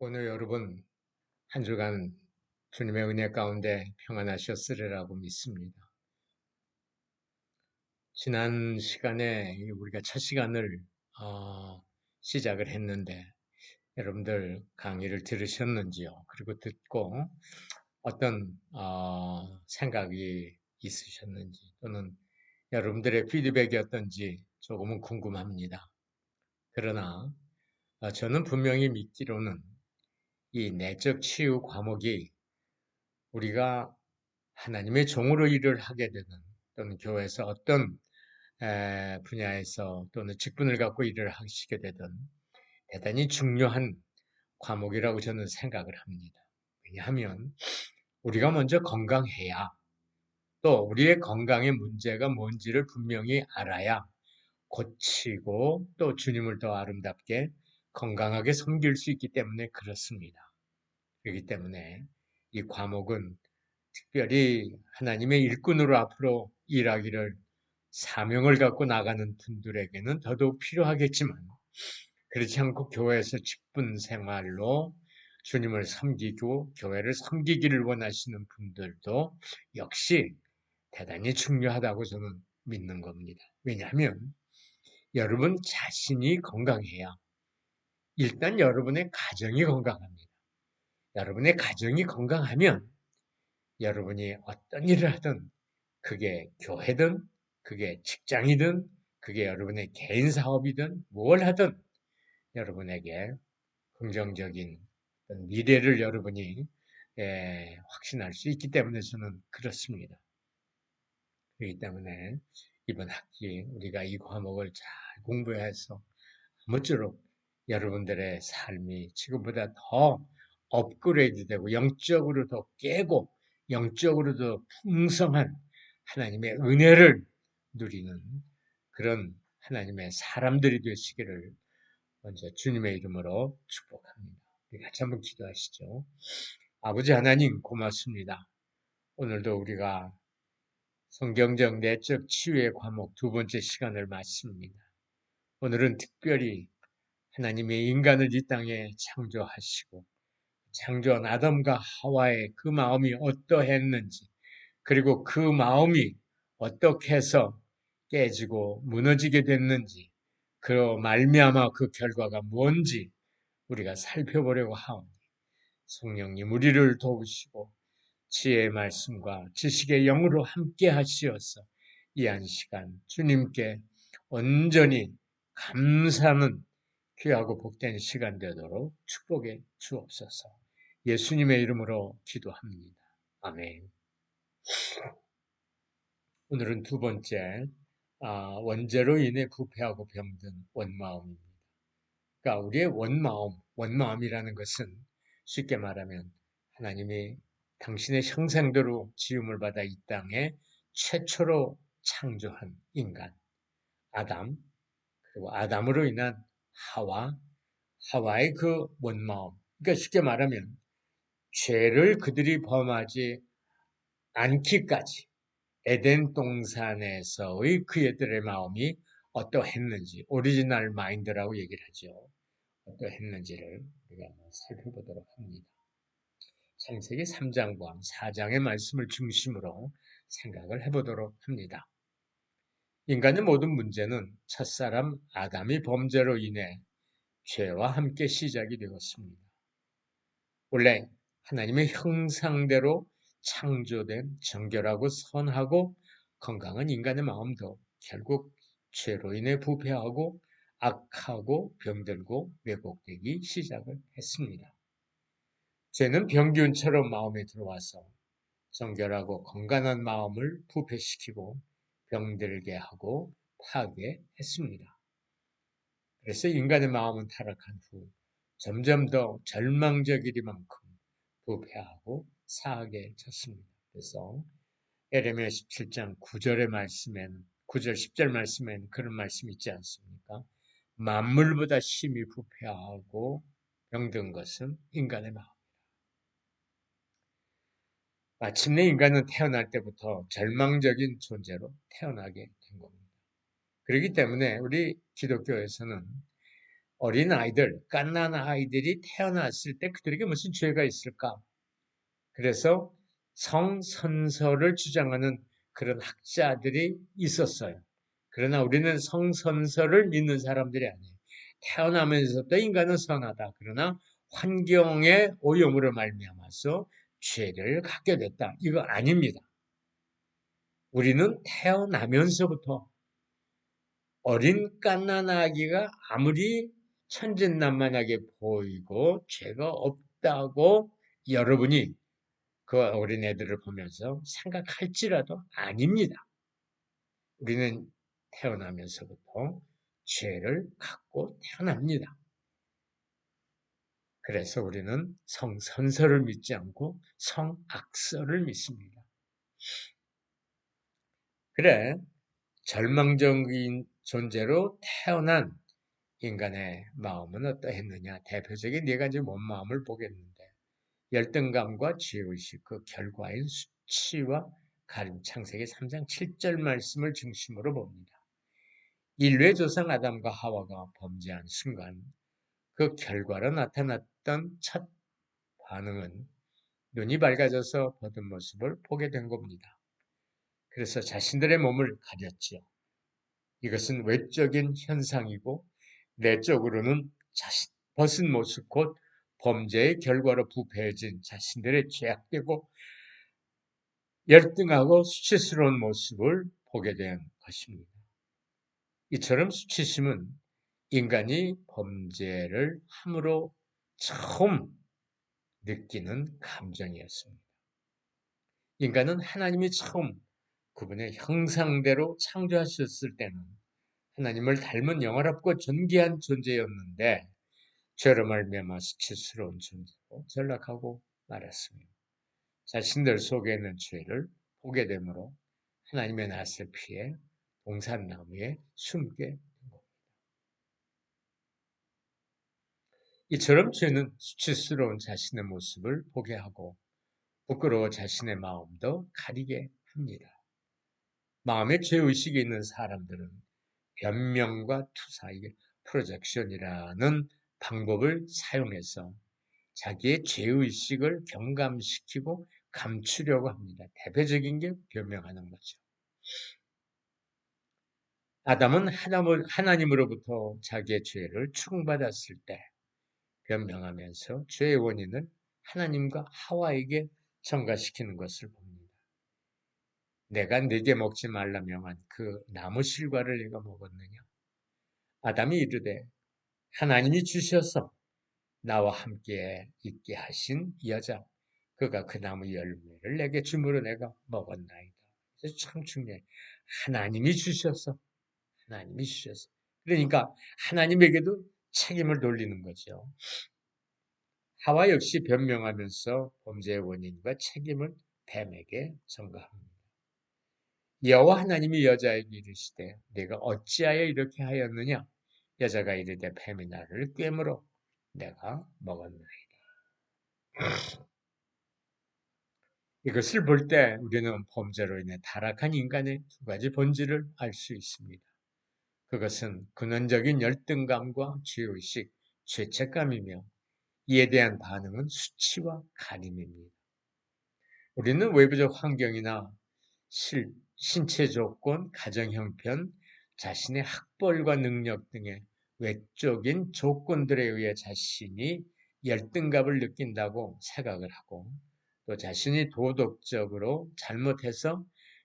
오늘 여러분 한 주간 주님의 은혜 가운데 평안하셨으리라고 믿습니다. 지난 시간에 우리가 첫 시간을 시작을 했는데 여러분들 강의를 들으셨는지요? 그리고 듣고 어떤 생각이 있으셨는지 또는 여러분들의 피드백이 어떤지 조금은 궁금합니다. 그러나 저는 분명히 믿기로는 이 내적 치유 과목이 우리가 하나님의 종으로 일을 하게 되는 또는 교회에서 어떤 분야에서 또는 직분을 갖고 일을 하시게 되든 대단히 중요한 과목이라고 저는 생각을 합니다. 왜냐하면 우리가 먼저 건강해야 또 우리의 건강의 문제가 뭔지를 분명히 알아야 고치고 또 주님을 더 아름답게 건강하게 섬길 수 있기 때문에 그렇습니다. 그렇기 때문에 이 과목은 특별히 하나님의 일꾼으로 앞으로 일하기를 사명을 갖고 나가는 분들에게는 더더욱 필요하겠지만 그렇지 않고 교회에서 직분 생활로 주님을 섬기고 교회를 섬기기를 원하시는 분들도 역시 대단히 중요하다고 저는 믿는 겁니다. 왜냐하면 여러분 자신이 건강해야 일단 여러분의 가정이 건강합니다. 여러분의 가정이 건강하면 여러분이 어떤 일을 하든 그게 교회든 그게 직장이든 그게 여러분의 개인 사업이든 뭘 하든 여러분에게 긍정적인 미래를 여러분이 확신할 수 있기 때문에 저는 그렇습니다. 그렇기 때문에 이번 학기 우리가 이 과목을 잘 공부해서 아무쪼록 여러분들의 삶이 지금보다 더 업그레이드되고 영적으로 더 깨고 영적으로 더 풍성한 하나님의 은혜를 누리는 그런 하나님의 사람들이 되시기를 먼저 주님의 이름으로 축복합니다. 우리 같이 한번 기도하시죠. 아버지 하나님 고맙습니다. 오늘도 우리가 성경적 내적 치유의 과목 두 번째 시간을 마칩니다. 오늘은 특별히 하나님의 인간을 이 땅에 창조하시고 창조한 아담과 하와의 그 마음이 어떠했는지 그리고 그 마음이 어떻게 해서 깨지고 무너지게 됐는지 그 말미암아 그 결과가 뭔지 우리가 살펴보려고 하오니 성령님 우리를 도우시고 지혜의 말씀과 지식의 영으로 함께 하시어서 이 한 시간 주님께 온전히 감사하는 귀하고 복된 시간 되도록 축복해 주옵소서. 예수님의 이름으로 기도합니다. 아멘. 오늘은 두 번째, 원죄로 인해 부패하고 병든 원마음입니다. 그러니까 우리의 원마음이라는 것은 쉽게 말하면 하나님이 당신의 형상대로 지음을 받아 이 땅에 최초로 창조한 인간, 아담, 그리고 아담으로 인한 하와의 그 원마음. 그러니까 쉽게 말하면 죄를 그들이 범하지 않기까지 에덴 동산에서의 그들의 마음이 어떠했는지 오리지널 마인드라고 얘기를 하죠. 어떠했는지를 우리가 한번 살펴보도록 합니다. 창세기 3장과 4장의 말씀을 중심으로 생각을 해보도록 합니다. 인간의 모든 문제는 첫사람 아담이 범죄로 인해 죄와 함께 시작이 되었습니다. 원래 하나님의 형상대로 창조된 정결하고 선하고 건강한 인간의 마음도 결국 죄로 인해 부패하고 악하고 병들고 왜곡되기 시작을 했습니다. 죄는 병균처럼 마음에 들어와서 정결하고 건강한 마음을 부패시키고 병들게 하고 파괴했습니다. 그래서 인간의 마음은 타락한 후 점점 더 절망적이리만큼 부패하고 사악해졌습니다. 그래서 에레미야 17장 9절의 말씀엔 9절 10절 말씀엔 그런 말씀이 있지 않습니까? 만물보다 심히 부패하고 병든 것은 인간의 마음. 마침내 인간은 태어날 때부터 절망적인 존재로 태어나게 된 겁니다. 그렇기 때문에 우리 기독교에서는 어린 아이들, 갓난 아이들이 태어났을 때 그들에게 무슨 죄가 있을까? 그래서 성선설을 주장하는 그런 학자들이 있었어요. 그러나 우리는 성선설을 믿는 사람들이 아니에요. 태어나면서부터 인간은 선하다. 그러나 환경의 오염으로 말미암아서 죄를 갖게 됐다. 이거 아닙니다. 우리는 태어나면서부터 어린 갓난아기가 아무리 천진난만하게 보이고 죄가 없다고 여러분이 그 어린애들을 보면서 생각할지라도 아닙니다. 우리는 태어나면서부터 죄를 갖고 태어납니다. 그래서 우리는 성선설을 믿지 않고 성악설을 믿습니다. 그래, 절망적인 존재로 태어난 인간의 마음은 어떠했느냐? 대표적인 네 가지 몸 마음을 보겠는데 열등감과 죄의식 그 결과인 수치와 가림 창세기 3장 7절 말씀을 중심으로 봅니다. 인류의 조상 아담과 하와가 범죄한 순간 그 결과로 나타났던 첫 반응은 눈이 밝아져서 벗은 모습을 보게 된 겁니다. 그래서 자신들의 몸을 가렸지요. 이것은 외적인 현상이고 내적으로는 벗은 모습 곧 범죄의 결과로 부패해진 자신들의 죄악되고 열등하고 수치스러운 모습을 보게 된 것입니다. 이처럼 수치심은 인간이 범죄를 함으로 처음 느끼는 감정이었습니다. 인간은 하나님이 처음 그분의 형상대로 창조하셨을 때는 하나님을 닮은 영화롭고 존귀한 존재였는데 죄로 말미암아 수치스러운 존재로 전락하고 말았습니다. 자신들 속에 있는 죄를 보게 되므로 하나님의 낯을 피해 동산나무에 숨게 된 겁니다. 이처럼 죄는 수치스러운 자신의 모습을 보게 하고 부끄러워 자신의 마음도 가리게 합니다. 마음에 죄의식이 있는 사람들은 변명과 투사, 이게 프로젝션이라는 방법을 사용해서 자기의 죄의식을 경감시키고 감추려고 합니다. 대표적인 게 변명하는 거죠. 아담은 하나님으로부터 자기의 죄를 추궁받았을 때 변명하면서 죄의 원인을 하나님과 하와에게 전가시키는 것을 봅니다. 내가 네게 먹지 말라 명한 그 나무 실과를 네가 먹었느냐? 아담이 이르되 하나님이 주셔서 나와 함께 있게 하신 여자 그가 그 나무 열매를 내게 주므로 내가 먹었나이다. 그래서 참 중요해. 하나님이 주셔서 하나님이 주셔서 그러니까 하나님에게도 책임을 돌리는 거죠. 하와 역시 변명하면서 범죄의 원인과 책임을 뱀에게 전가합니다. 여호와 하나님이 여자에게 이르시되 내가 어찌하여 이렇게 하였느냐? 여자가 이르되 뱀이 나를 꿰물어 내가 먹었나이다. 이것을 볼 때 우리는 범죄로 인해 타락한 인간의 두 가지 본질을 알 수 있습니다. 그것은 근원적인 열등감과 죄의식, 죄책감이며 이에 대한 반응은 수치와 가림입니다. 우리는 외부적 환경이나 신체 조건, 가정 형편, 자신의 학벌과 능력 등의 외적인 조건들에 의해 자신이 열등감을 느낀다고 생각을 하고 또 자신이 도덕적으로 잘못해서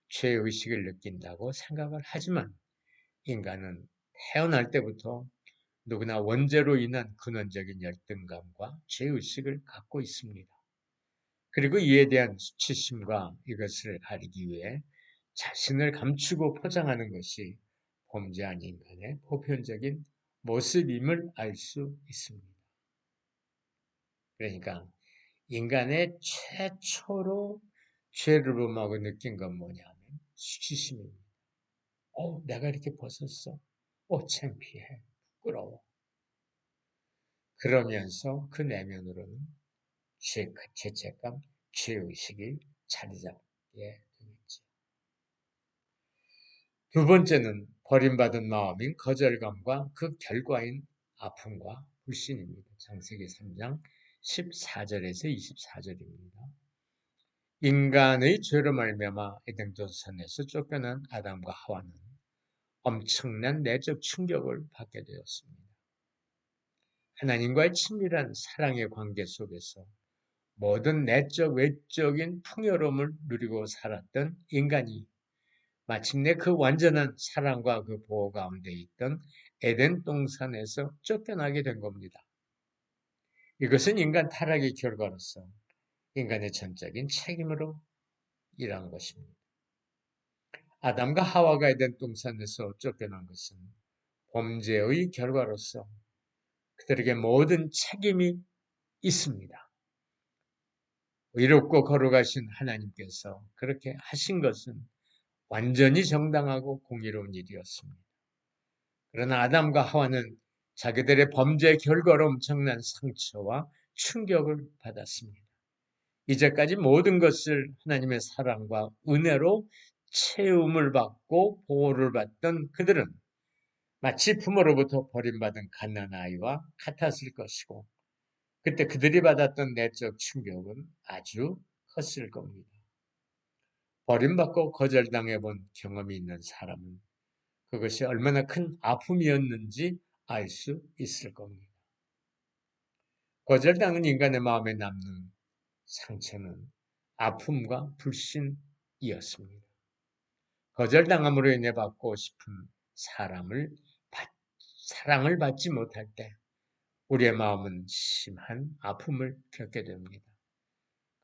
죄의식을 느낀다고 생각을 하지만 인간은 태어날 때부터 누구나 원죄로 인한 근원적인 열등감과 죄의식을 갖고 있습니다. 그리고 이에 대한 수치심과 이것을 가리기 위해 자신을 감추고 포장하는 것이 범죄한 인간의 보편적인 모습임을 알 수 있습니다. 그러니까 인간의 최초로 죄를 범하고 느낀 건 뭐냐면 수치심입니다. 내가 이렇게 벗었어. 창피해. 부끄러워. 그러면서 그 내면으로는 죄책감, 죄의식이 자리 잡게 되겠지. 두 번째는 버림받은 마음인 거절감과 그 결과인 아픔과 불신입니다. 창세기 3장 14절에서 24절입니다. 인간의 죄로 말미암아 에덴 동산에서 쫓겨난 아담과 하와는 엄청난 내적 충격을 받게 되었습니다. 하나님과의 친밀한 사랑의 관계 속에서 모든 내적 외적인 풍요로움을 누리고 살았던 인간이 마침내 그 완전한 사랑과 그 보호 가운데 있던 에덴 동산에서 쫓겨나게 된 겁니다. 이것은 인간 타락의 결과로서 인간의 전적인 책임으로 일한 것입니다. 아담과 하와가 에덴 동산에서 쫓겨난 것은 범죄의 결과로서 그들에게 모든 책임이 있습니다. 의롭고 거룩하신 하나님께서 그렇게 하신 것은 완전히 정당하고 공의로운 일이었습니다. 그러나 아담과 하와는 자기들의 범죄의 결과로 엄청난 상처와 충격을 받았습니다. 이제까지 모든 것을 하나님의 사랑과 은혜로 채움을 받고 보호를 받던 그들은 마치 부모로부터 버림받은 갓난아이와 같았을 것이고 그때 그들이 받았던 내적 충격은 아주 컸을 겁니다. 버림받고 거절당해 본 경험이 있는 사람은 그것이 얼마나 큰 아픔이었는지 알 수 있을 겁니다. 거절당한 인간의 마음에 남는 상처는 아픔과 불신이었습니다. 거절당함으로 인해 받고 싶은 사랑을 받지 못할 때 우리의 마음은 심한 아픔을 겪게 됩니다.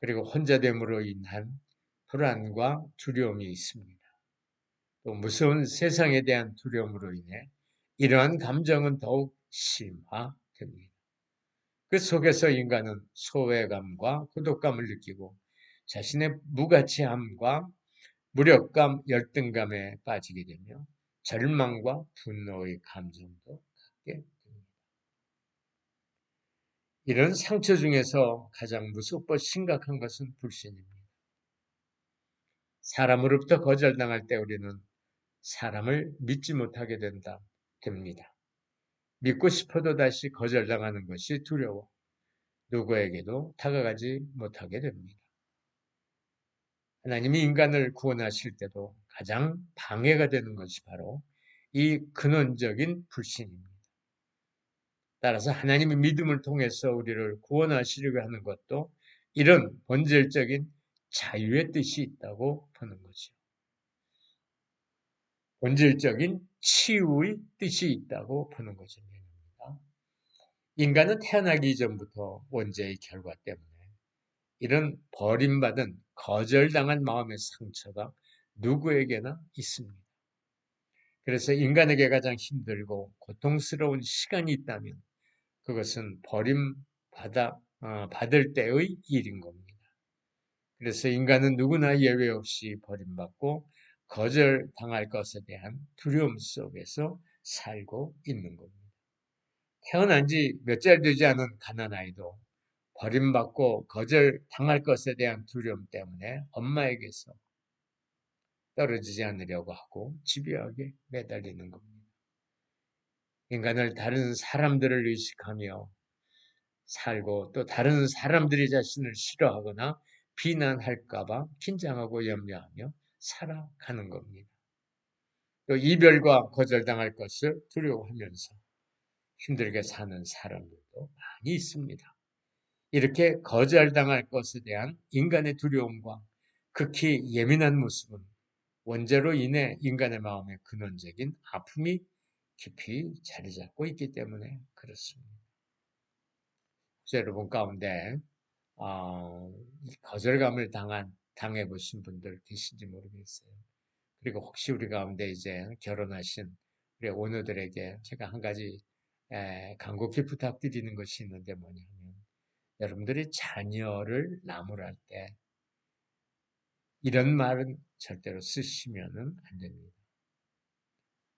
그리고 혼자됨으로 인한 불안과 두려움이 있습니다. 또 무서운 세상에 대한 두려움으로 인해 이러한 감정은 더욱 심화됩니다. 그 속에서 인간은 소외감과 고독감을 느끼고 자신의 무가치함과 무력감, 열등감에 빠지게 되며 절망과 분노의 감정도 갖게 됩니다. 이런 상처 중에서 가장 무섭고 심각한 것은 불신입니다. 사람으로부터 거절당할 때 우리는 사람을 믿지 못하게 됩니다. 믿고 싶어도 다시 거절당하는 것이 두려워 누구에게도 다가가지 못하게 됩니다. 하나님이 인간을 구원하실 때도 가장 방해가 되는 것이 바로 이 근원적인 불신입니다. 따라서 하나님의 믿음을 통해서 우리를 구원하시려고 하는 것도 이런 본질적인 자유의 뜻이 있다고 보는 거죠. 본질적인 치유의 뜻이 있다고 보는 것입니다. 인간은 태어나기 이전부터 원죄의 결과 때문에 이런 버림받은 거절당한 마음의 상처가 누구에게나 있습니다. 그래서 인간에게 가장 힘들고 고통스러운 시간이 있다면 그것은 받을 때의 일인 겁니다. 그래서 인간은 누구나 예외 없이 버림받고 거절당할 것에 대한 두려움 속에서 살고 있는 겁니다. 태어난 지 몇 달 되지 않은 가난아이도 버림받고 거절당할 것에 대한 두려움 때문에 엄마에게서 떨어지지 않으려고 하고 집요하게 매달리는 겁니다. 인간을 다른 사람들을 의식하며 살고 또 다른 사람들이 자신을 싫어하거나 비난할까봐 긴장하고 염려하며 살아가는 겁니다. 또 이별과 거절당할 것을 두려워하면서 힘들게 사는 사람들도 많이 있습니다. 이렇게 거절당할 것에 대한 인간의 두려움과 극히 예민한 모습은 원죄로 인해 인간의 마음에 근원적인 아픔이 깊이 자리 잡고 있기 때문에 그렇습니다. 혹시 여러분 가운데 거절감을 당해보신 분들 계신지 모르겠어요. 그리고 혹시 우리 가운데 이제 결혼하신 우리 오너들에게 제가 한 가지 간곡히 부탁드리는 것이 있는데 뭐냐면 여러분들이 자녀를 나무랄 때 이런 말은 절대로 쓰시면은 안 됩니다.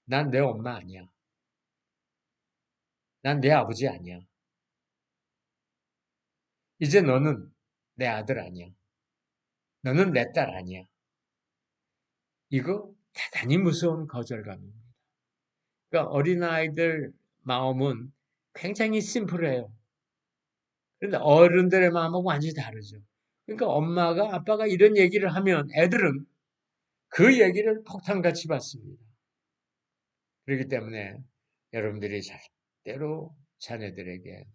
난 내 엄마 아니야. 난 내 아버지 아니야. 이제 너는 내 아들 아니야. 너는 내 딸 아니야. 이거 대단히 무서운 거절감입니다. 그러니까 어린아이들 마음은 굉장히 심플해요. 그런데 어른들의 마음은 완전히 다르죠. 그러니까 엄마가 아빠가 이런 얘기를 하면 애들은 그 얘기를 폭탄같이 받습니다. 그렇기 때문에 여러분들이 절대로 자녀들에게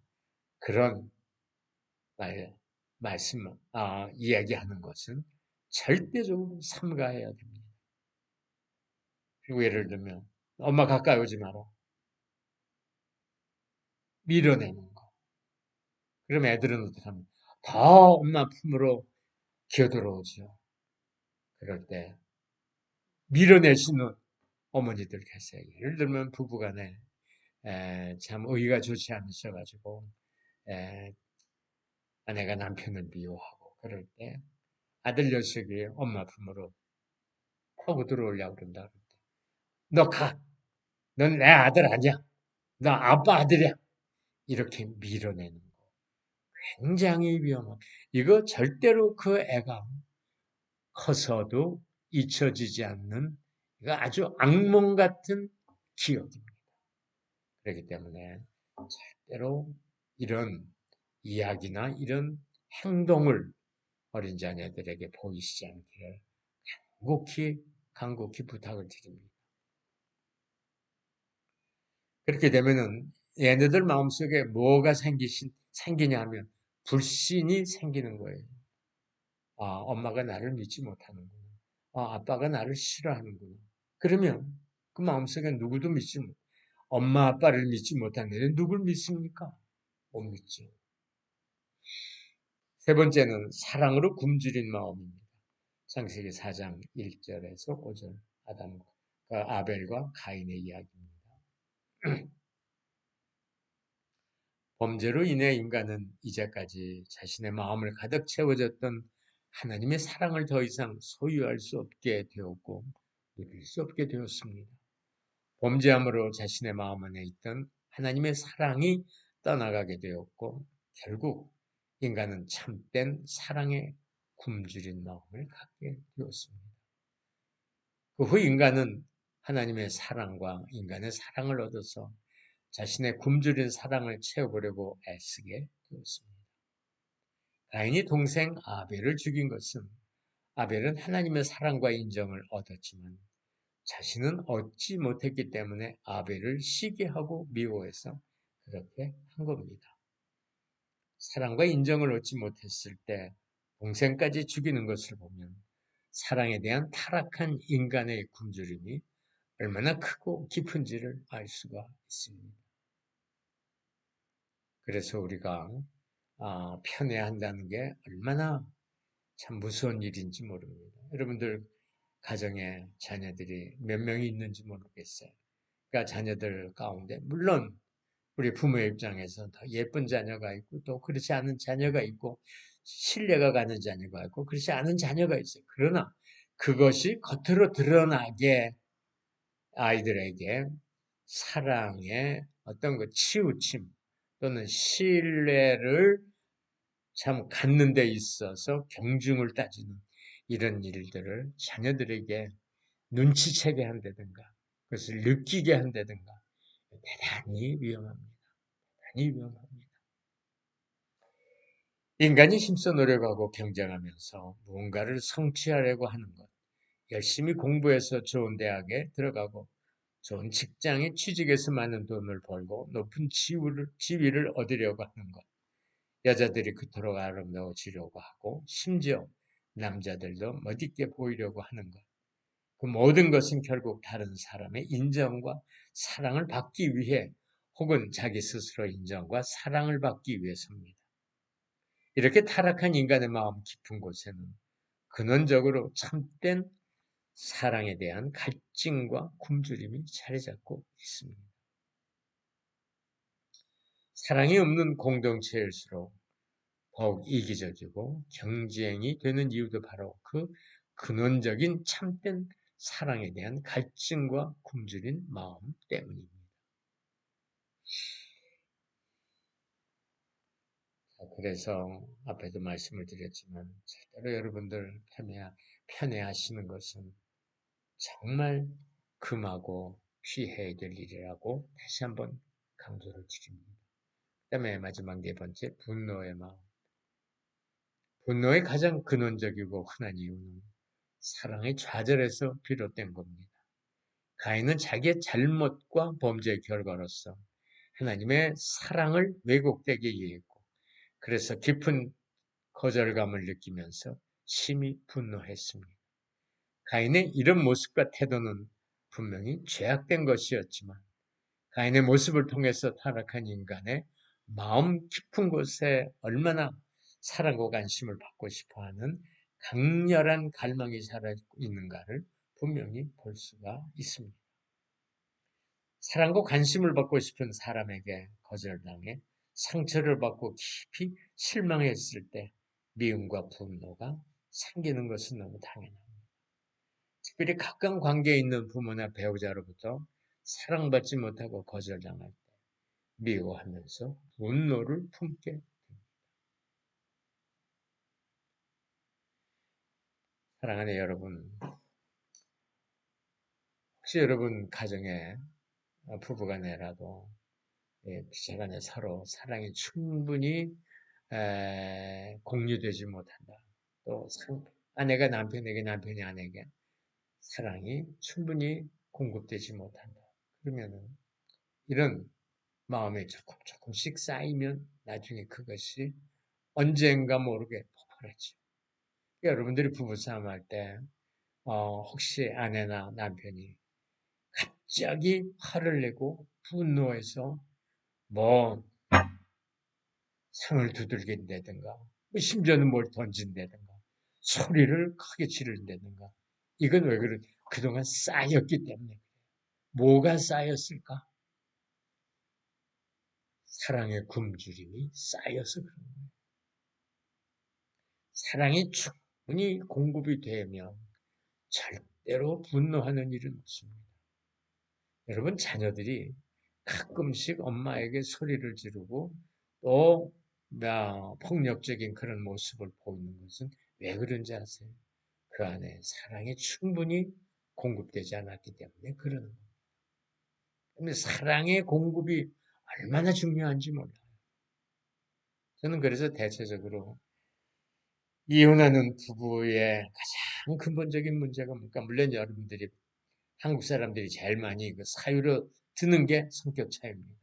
그런 말씀, 이야기하는 것은 절대적으로 삼가해야 됩니다. 그리고 예를 들면 엄마 가까이 오지 마라. 밀어내는 거. 그럼 애들은 어떻게 합니까? 더 엄마 품으로 기어들어오죠. 그럴 때 밀어내시는 어머니들 계세요. 예를 들면 부부간에 참 의의가 좋지 않으셔가지고 아내가 남편을 미워하고 그럴 때 아들 녀석이 엄마 품으로 하고 들어오려고 그런다. 너 가. 넌 내 아들 아니야. 너 아빠 아들이야. 이렇게 밀어내는 거. 굉장히 위험한. 이거 절대로 그 애가 커서도 잊혀지지 않는 이거 아주 악몽 같은 기억입니다. 그렇기 때문에 절대로 이런 이야기나 이런 행동을 어린 자녀들에게 보이시지 않기를 간곡히 부탁을 드립니다. 그렇게 되면은 얘네들 마음속에 뭐가 생기냐 하면 불신이 생기는 거예요. 엄마가 나를 믿지 못하는구나. 아빠가 나를 싫어하는구나. 그러면 그 마음속에 누구도 엄마 아빠를 믿지 못하는 애는 누굴 믿습니까? 못 믿죠. 세 번째는 사랑으로 굶주린 마음입니다. 창세기 4장 1절에서 5절 아벨과 가인의 이야기입니다. 범죄로 인해 인간은 이제까지 자신의 마음을 가득 채워졌던 하나님의 사랑을 더 이상 소유할 수 없게 되었고 누릴 수 없게 되었습니다. 범죄함으로 자신의 마음 안에 있던 하나님의 사랑이 떠나가게 되었고 결국 인간은 참된 사랑에 굶주린 마음을 갖게 되었습니다. 그 후 인간은 하나님의 사랑과 인간의 사랑을 얻어서 자신의 굶주린 사랑을 채워보려고 애쓰게 되었습니다. 가인이 동생 아벨을 죽인 것은 아벨은 하나님의 사랑과 인정을 얻었지만 자신은 얻지 못했기 때문에 아벨을 시기하고 미워해서 그렇게 한 겁니다. 사랑과 인정을 얻지 못했을 때 동생까지 죽이는 것을 보면 사랑에 대한 타락한 인간의 굶주림이 얼마나 크고 깊은지를 알 수가 있습니다. 그래서 우리가 편애한다는 게 얼마나 참 무서운 일인지 모릅니다. 여러분들 가정에 자녀들이 몇 명이 있는지 모르겠어요. 그러니까 자녀들 가운데 물론 우리 부모의 입장에서 더 예쁜 자녀가 있고 또 그렇지 않은 자녀가 있고 신뢰가 가는 자녀가 있고 그렇지 않은 자녀가 있어요. 그러나 그것이 겉으로 드러나게 아이들에게 사랑의 어떤 그 치우침 또는 신뢰를 참 갖는 데 있어서 경중을 따지는 이런 일들을 자녀들에게 눈치채게 한다든가 그것을 느끼게 한다든가 대단히 위험합니다. 대단히 위험합니다. 인간이 힘써 노력하고 경쟁하면서 무언가를 성취하려고 하는 것, 열심히 공부해서 좋은 대학에 들어가고 좋은 직장에 취직해서 많은 돈을 벌고 높은 지위를 얻으려고 하는 것, 여자들이 그토록 아름다워지려고 하고 심지어 남자들도 멋있게 보이려고 하는 것, 그 모든 것은 결국 다른 사람의 인정과 사랑을 받기 위해 혹은 자기 스스로 인정과 사랑을 받기 위해서입니다. 이렇게 타락한 인간의 마음 깊은 곳에는 근원적으로 참된 사랑에 대한 갈증과 굶주림이 자리 잡고 있습니다. 사랑이 없는 공동체일수록 더욱 이기적이고 경쟁이 되는 이유도 바로 그 근원적인 참된 사랑에 대한 갈증과 굶주린 마음 때문입니다. 그래서 앞에도 말씀을 드렸지만 절대로 여러분들 편애하시는 것은 정말 금하고 피해야 될 일이라고 다시 한번 강조를 드립니다. 그다음에 마지막 네 번째, 분노의 마음. 분노의 가장 근원적이고 흔한 이유는 사랑의 좌절에서 비롯된 겁니다. 가인은 자기의 잘못과 범죄의 결과로서 하나님의 사랑을 왜곡되게 이해했고, 그래서 깊은 거절감을 느끼면서 심히 분노했습니다. 가인의 이런 모습과 태도는 분명히 죄악된 것이었지만, 가인의 모습을 통해서 타락한 인간의 마음 깊은 곳에 얼마나 사랑과 관심을 받고 싶어하는 강렬한 갈망이 살아있는가를 분명히 볼 수가 있습니다. 사랑과 관심을 받고 싶은 사람에게 거절당해 상처를 받고 깊이 실망했을 때 미움과 분노가 생기는 것은 너무 당연합니다. 특별히 가까운 관계에 있는 부모나 배우자로부터 사랑받지 못하고 거절당할 때 미워하면서 분노를 품게 됩니다. 사랑하는 여러분, 혹시 여러분 가정에 부부간에라도 부부간에 서로 사랑이 충분히 공유되지 못한다. 또 아내가 남편에게, 남편이 아내에게 사랑이 충분히 공급되지 못한다. 그러면은 이런 마음에 조금씩 쌓이면 나중에 그것이 언젠가 모르게 폭발하죠. 여러분들이 부부싸움 할 때, 혹시 아내나 남편이 갑자기 화를 내고 분노해서 뭐 상을 두들긴다든가, 심지어는 뭘 던진다든가, 소리를 크게 지른다든가, 이건 왜 그래? 그동안 쌓였기 때문에. 뭐가 쌓였을까? 사랑의 굶주림이 쌓여서 그런 거예요. 사랑이 충분히 공급이 되면 절대로 분노하는 일은 없습니다. 여러분, 자녀들이 가끔씩 엄마에게 소리를 지르고 또 폭력적인 그런 모습을 보이는 것은 왜 그런지 아세요? 그 안에 사랑이 충분히 공급되지 않았기 때문에 그러는 겁니다. 근데 사랑의 공급이 얼마나 중요한지 몰라요. 저는 그래서 대체적으로 이혼하는 부부의 가장 근본적인 문제가 뭘까? 물론 여러분들이 한국 사람들이 제일 많이 그 사유로 드는 게 성격 차이입니다.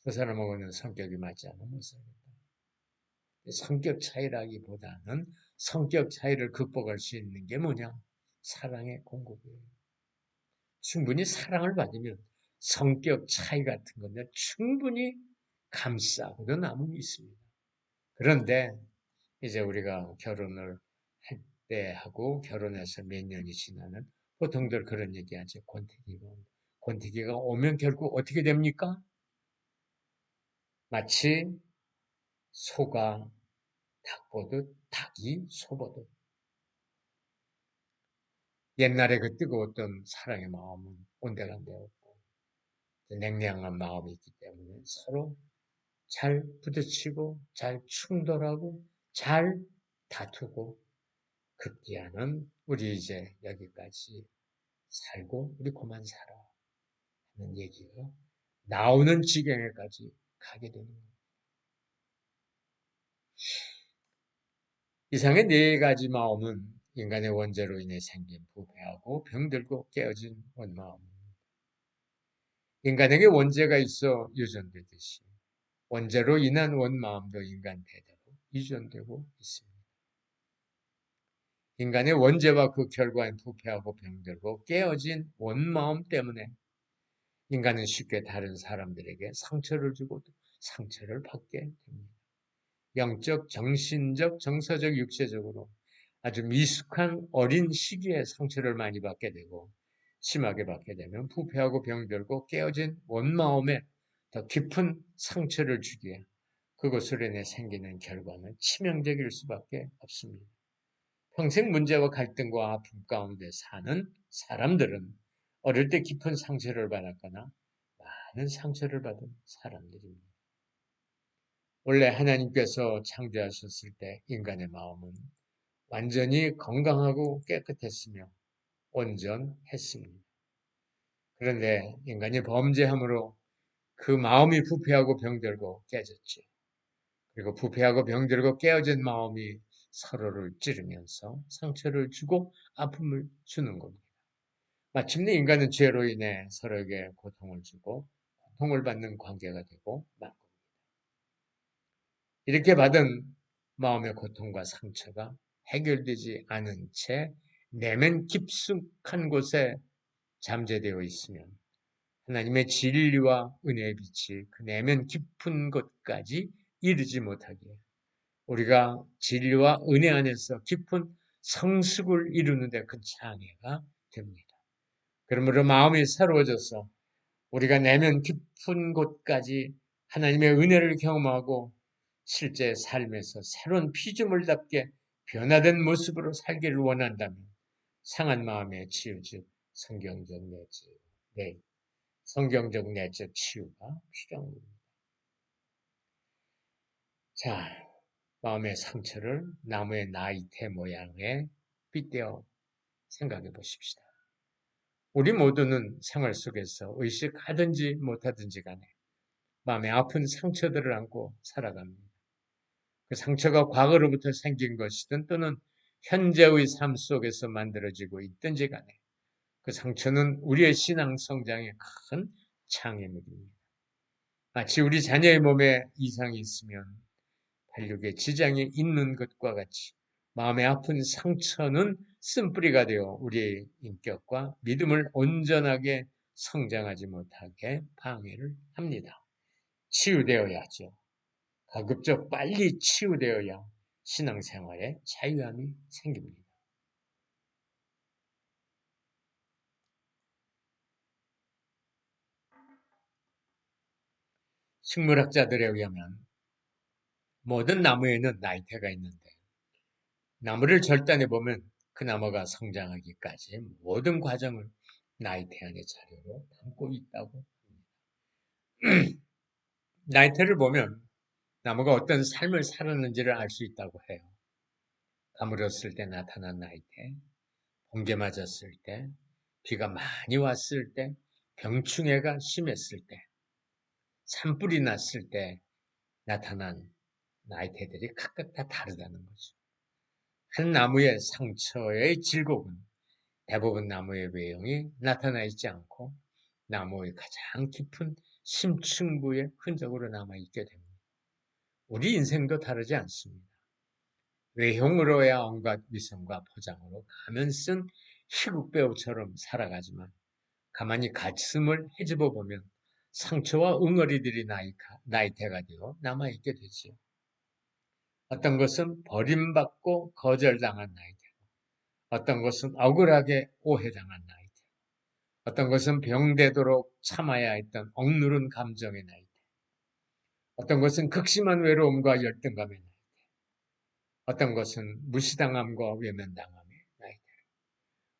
그 사람하고는 성격이 맞지 않으면 못 살겠다. 성격 차이라기보다는 성격 차이를 극복할 수 있는 게 뭐냐? 사랑의 공급이에요. 충분히 사랑을 받으면 성격 차이 같은 건데 충분히 감싸고도 남음이 있습니다. 그런데 이제 우리가 결혼을 할 때 하고 결혼해서 몇 년이 지나면 보통들 그런 얘기하죠. 권태기가 온다. 권태기가 오면 결국 어떻게 됩니까? 마치 소가 닭 보듯 닭이 소 보듯. 옛날에 그 뜨거웠던 사랑의 마음은 온데간데 없고 냉랭한 마음이 있기 때문에 서로 잘 부딪히고 잘 충돌하고 잘 다투고 급기야는 우리 이제 여기까지 살고 우리 그만 살아 하는 얘기가 나오는 지경에까지 가게 되는 거예요. 이상의 네 가지 마음은 인간의 원죄로 인해 생긴 부패하고 병들고 깨어진 원마음. 인간에게 원죄가 있어 유전되듯이 원죄로 인한 원마음도 인간 대대로 유전되고 있습니다. 인간의 원죄와 그 결과인 부패하고 병들고 깨어진 원마음 때문에 인간은 쉽게 다른 사람들에게 상처를 주고 상처를 받게 됩니다. 영적, 정신적, 정서적, 육체적으로 아주 미숙한 어린 시기에 상처를 많이 받게 되고 심하게 받게 되면 부패하고 병들고 깨어진 원마음에 더 깊은 상처를 주기에 그것으로 인해 생기는 결과는 치명적일 수밖에 없습니다. 평생 문제와 갈등과 아픔 가운데 사는 사람들은 어릴 때 깊은 상처를 받았거나 많은 상처를 받은 사람들입니다. 원래 하나님께서 창조하셨을 때 인간의 마음은 완전히 건강하고 깨끗했으며 온전했습니다. 그런데 인간이 범죄함으로 그 마음이 부패하고 병들고 깨졌지. 그리고 부패하고 병들고 깨어진 마음이 서로를 찌르면서 상처를 주고 아픔을 주는 겁니다. 마침내 인간은 죄로 인해 서로에게 고통을 주고 고통을 받는 관계가 되고 만 겁니다. 이렇게 받은 마음의 고통과 상처가 해결되지 않은 채 내면 깊숙한 곳에 잠재되어 있으면 하나님의 진리와 은혜의 빛이 그 내면 깊은 곳까지 이르지 못하게 우리가 진리와 은혜 안에서 깊은 성숙을 이루는데 큰 장애가 됩니다. 그러므로 마음이 새로워져서 우리가 내면 깊은 곳까지 하나님의 은혜를 경험하고 실제 삶에서 새로운 피조물답게 변화된 모습으로 살기를 원한다면 상한 마음의 치유, 즉 성경적 내적 치유가 필요합니다. 자, 마음의 상처를 나무의 나이테 모양에 빗대어 생각해 보십시다. 우리 모두는 생활 속에서 의식하든지 못하든지 간에 마음의 아픈 상처들을 안고 살아갑니다. 그 상처가 과거로부터 생긴 것이든 또는 현재의 삶 속에서 만들어지고 있든지 간에 그 상처는 우리의 신앙 성장에 큰 장애물입니다. 마치 우리 자녀의 몸에 이상이 있으면 발육에 지장이 있는 것과 같이 마음의 아픈 상처는 쓴뿌리가 되어 우리의 인격과 믿음을 온전하게 성장하지 못하게 방해를 합니다. 치유되어야죠. 가급적 빨리 치유되어야 신앙생활에 자유함이 생깁니다. 식물학자들에 의하면 모든 나무에는 나이테가 있는데 나무를 절단해 보면 그 나무가 성장하기까지 모든 과정을 나이테 안의 자료로 담고 있다고 합니다. 나이테를 보면 나무가 어떤 삶을 살았는지를 알 수 있다고 해요. 가물었을 때 나타난 나이테, 번개 맞았을 때, 비가 많이 왔을 때, 병충해가 심했을 때, 산불이 났을 때 나타난 나이테들이 각각 다 다르다는 거죠. 한 나무의 상처의 질곡은 대부분 나무의 외형이 나타나 있지 않고 나무의 가장 깊은 심층부의 흔적으로 남아있게 됩니다. 우리 인생도 다르지 않습니다. 외형으로야 온갖 위선과 포장으로 가면 쓴 희국배우처럼 살아가지만 가만히 가슴을 헤집어 보면 상처와 응어리들이 나이테가 되어 남아있게 되지요. 어떤 것은 버림받고 거절당한 나이테, 어떤 것은 억울하게 오해당한 나이테, 어떤 것은 병되도록 참아야 했던 억누른 감정의 나이테, 어떤 것은 극심한 외로움과 열등감의 나이테, 어떤 것은 무시당함과 외면당함의 나이테,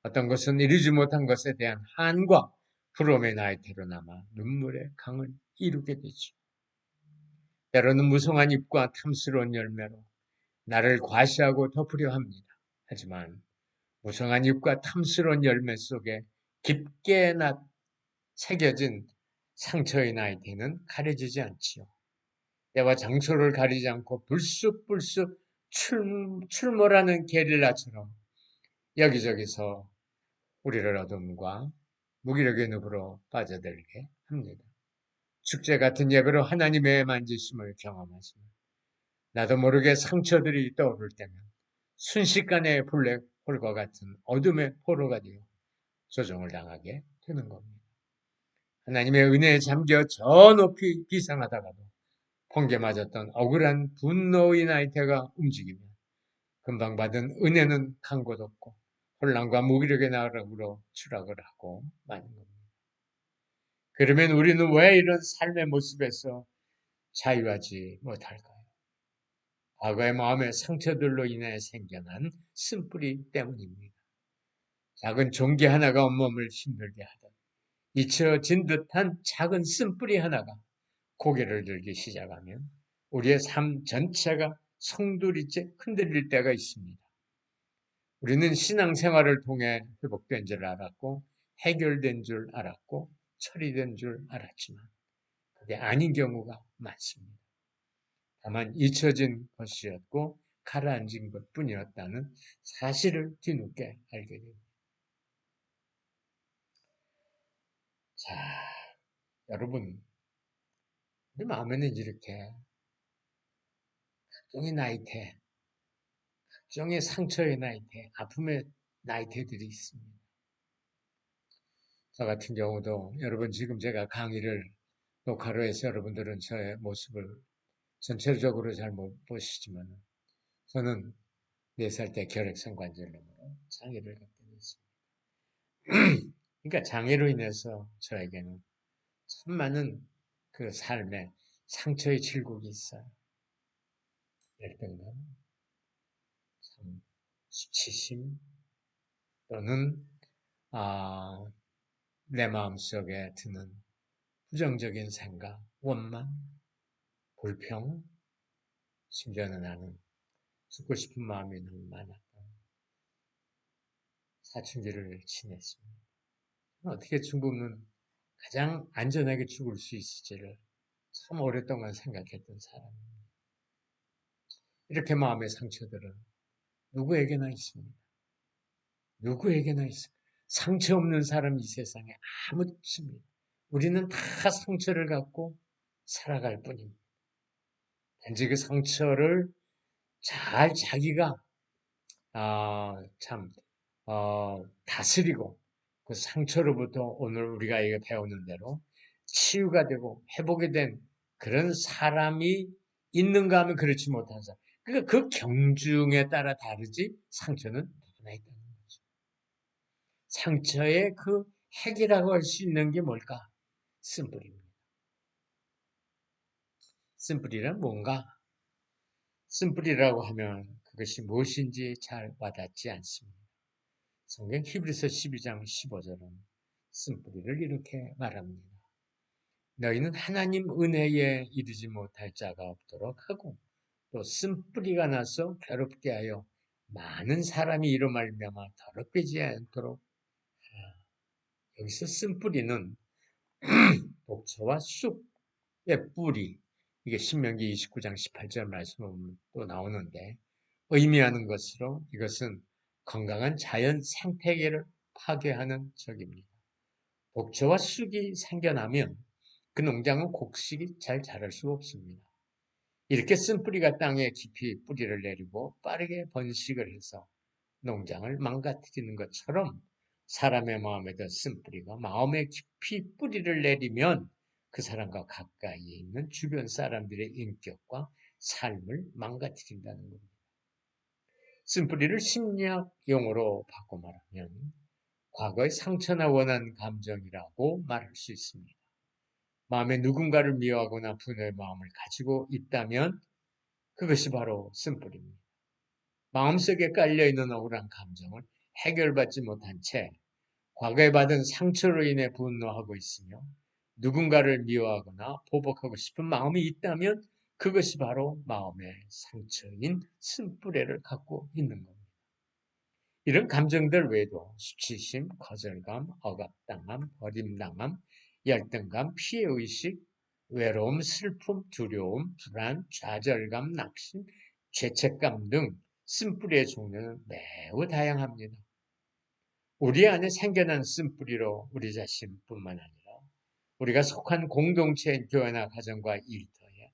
어떤 것은 이루지 못한 것에 대한 한과 부러움의 나이테로 남아 눈물의 강을 이루게 되죠. 때로는 무성한 입과 탐스러운 열매로 나를 과시하고 덮으려 합니다. 하지만 무성한 잎과 탐스러운 열매 속에 깊게 새겨진 상처의 나이테는 가려지지 않지요. 때와 장소를 가리지 않고 불쑥불쑥 출몰하는 게릴라처럼 여기저기서 우리를 어둠과 무기력의 늪으로 빠져들게 합니다. 축제 같은 예배로 하나님의 만지심을 경험하시면 나도 모르게 상처들이 떠오를 때면 순식간에 블랙홀과 같은 어둠의 포로가 되어 조종을 당하게 되는 겁니다. 하나님의 은혜에 잠겨 저 높이 비상하다가도 번개 맞았던 억울한 분노의 나이테가 움직이면 금방 받은 은혜는 간 곳 없고 혼란과 무기력의 나락으로 추락을 하고 마는 겁니다. 그러면 우리는 왜 이런 삶의 모습에서 자유하지 못할까요? 과거의 마음의 상처들로 인해 생겨난 쓴뿌리 때문입니다. 작은 종기 하나가 온몸을 힘들게 하던 잊혀진 듯한 작은 쓴뿌리 하나가 고개를 들기 시작하면 우리의 삶 전체가 송두리째 흔들릴 때가 있습니다. 우리는 신앙생활을 통해 회복된 줄 알았고 해결된 줄 알았고 처리된 줄 알았지만 그게 아닌 경우가 많습니다. 다만 잊혀진 것이었고 가라앉은 것뿐이었다는 사실을 뒤늦게 알게 됩니다. 자, 여러분, 우리 마음에는 이렇게 각종의 나이테, 각종의 상처의 나이테, 아픔의 나이테들이 있습니다. 저 같은 경우도 여러분 지금 제가 강의를 녹화로 해서 여러분들은 저의 모습을 전체적으로 잘 못 보시지만 저는 4살 때 결핵성 관절염으로 장애를 갖게 됐습니다. 그러니까 장애로 인해서 저에게는 참 많은 그 삶에 상처의 질곡이 있어요. 열등감, 참 수치심 또는 내 마음속에 드는 부정적인 생각, 원망, 불평, 심지어는 나는 죽고 싶은 마음이 너무 많았던 사춘기를 지냈습니다. 어떻게 죽으면 가장 안전하게 죽을 수 있을지를 참 오랫동안 생각했던 사람입니다. 이렇게 마음의 상처들은 누구에게나 있습니다. 누구에게나 있습니다. 상처 없는 사람이 이 세상에 아무도 없습니다. 우리는 다 상처를 갖고 살아갈 뿐입니다. 단지 그 상처를 잘 자기가 참 다스리고 그 상처로부터 오늘 우리가 이거 배우는 대로 치유가 되고 회복이 된 그런 사람이 있는가 하면 그렇지 못한 사람. 그러니까 그 경중에 따라 다르지 상처는 누구나 있다는 거죠. 상처의 그 핵이라고 할 수 있는 게 뭘까? 쓴뿌리입니다. 쓴뿌리란 뭔가? 쓴뿌리라고 하면 그것이 무엇인지 잘 와닿지 않습니다. 성경 히브리서 12장 15절은 쓴뿌리를 이렇게 말합니다. 너희는 하나님 은혜에 이르지 못할 자가 없도록 하고 또 쓴뿌리가 나서 괴롭게 하여 많은 사람이 이로 말미암아 더럽히지 않도록 하라. 여기서 쓴뿌리는 독초와 쑥의 뿌리, 이게 신명기 29장 18절 말씀에 보면 또 나오는데 의미하는 것으로 이것은 건강한 자연 생태계를 파괴하는 적입니다. 독초와 쑥이 생겨나면 그 농장은 곡식이 잘 자랄 수가 없습니다. 이렇게 쓴 뿌리가 땅에 깊이 뿌리를 내리고 빠르게 번식을 해서 농장을 망가뜨리는 것처럼 사람의 마음에도 쓴 뿌리가 마음에 깊이 뿌리를 내리면 그 사람과 가까이에 있는 주변 사람들의 인격과 삶을 망가뜨린다는 겁니다. 쓴뿌리를 심리학 용어로 바꿔 말하면 과거의 상처나 원한 감정이라고 말할 수 있습니다. 마음에 누군가를 미워하거나 분노의 마음을 가지고 있다면 그것이 바로 쓴뿌리입니다. 마음속에 깔려있는 억울한 감정을 해결받지 못한 채 과거에 받은 상처로 인해 분노하고 있으며 누군가를 미워하거나 보복하고 싶은 마음이 있다면 그것이 바로 마음의 상처인 쓴뿌리를 갖고 있는 겁니다. 이런 감정들 외에도 수치심, 거절감, 억압당함, 버림당함, 열등감, 피해의식, 외로움, 슬픔, 두려움, 불안, 좌절감, 낙심, 죄책감 등 쓴뿌리의 종류는 매우 다양합니다. 우리 안에 생겨난 쓴뿌리로 우리 자신뿐만 아니라 우리가 속한 공동체인 교회나 가정과 일터에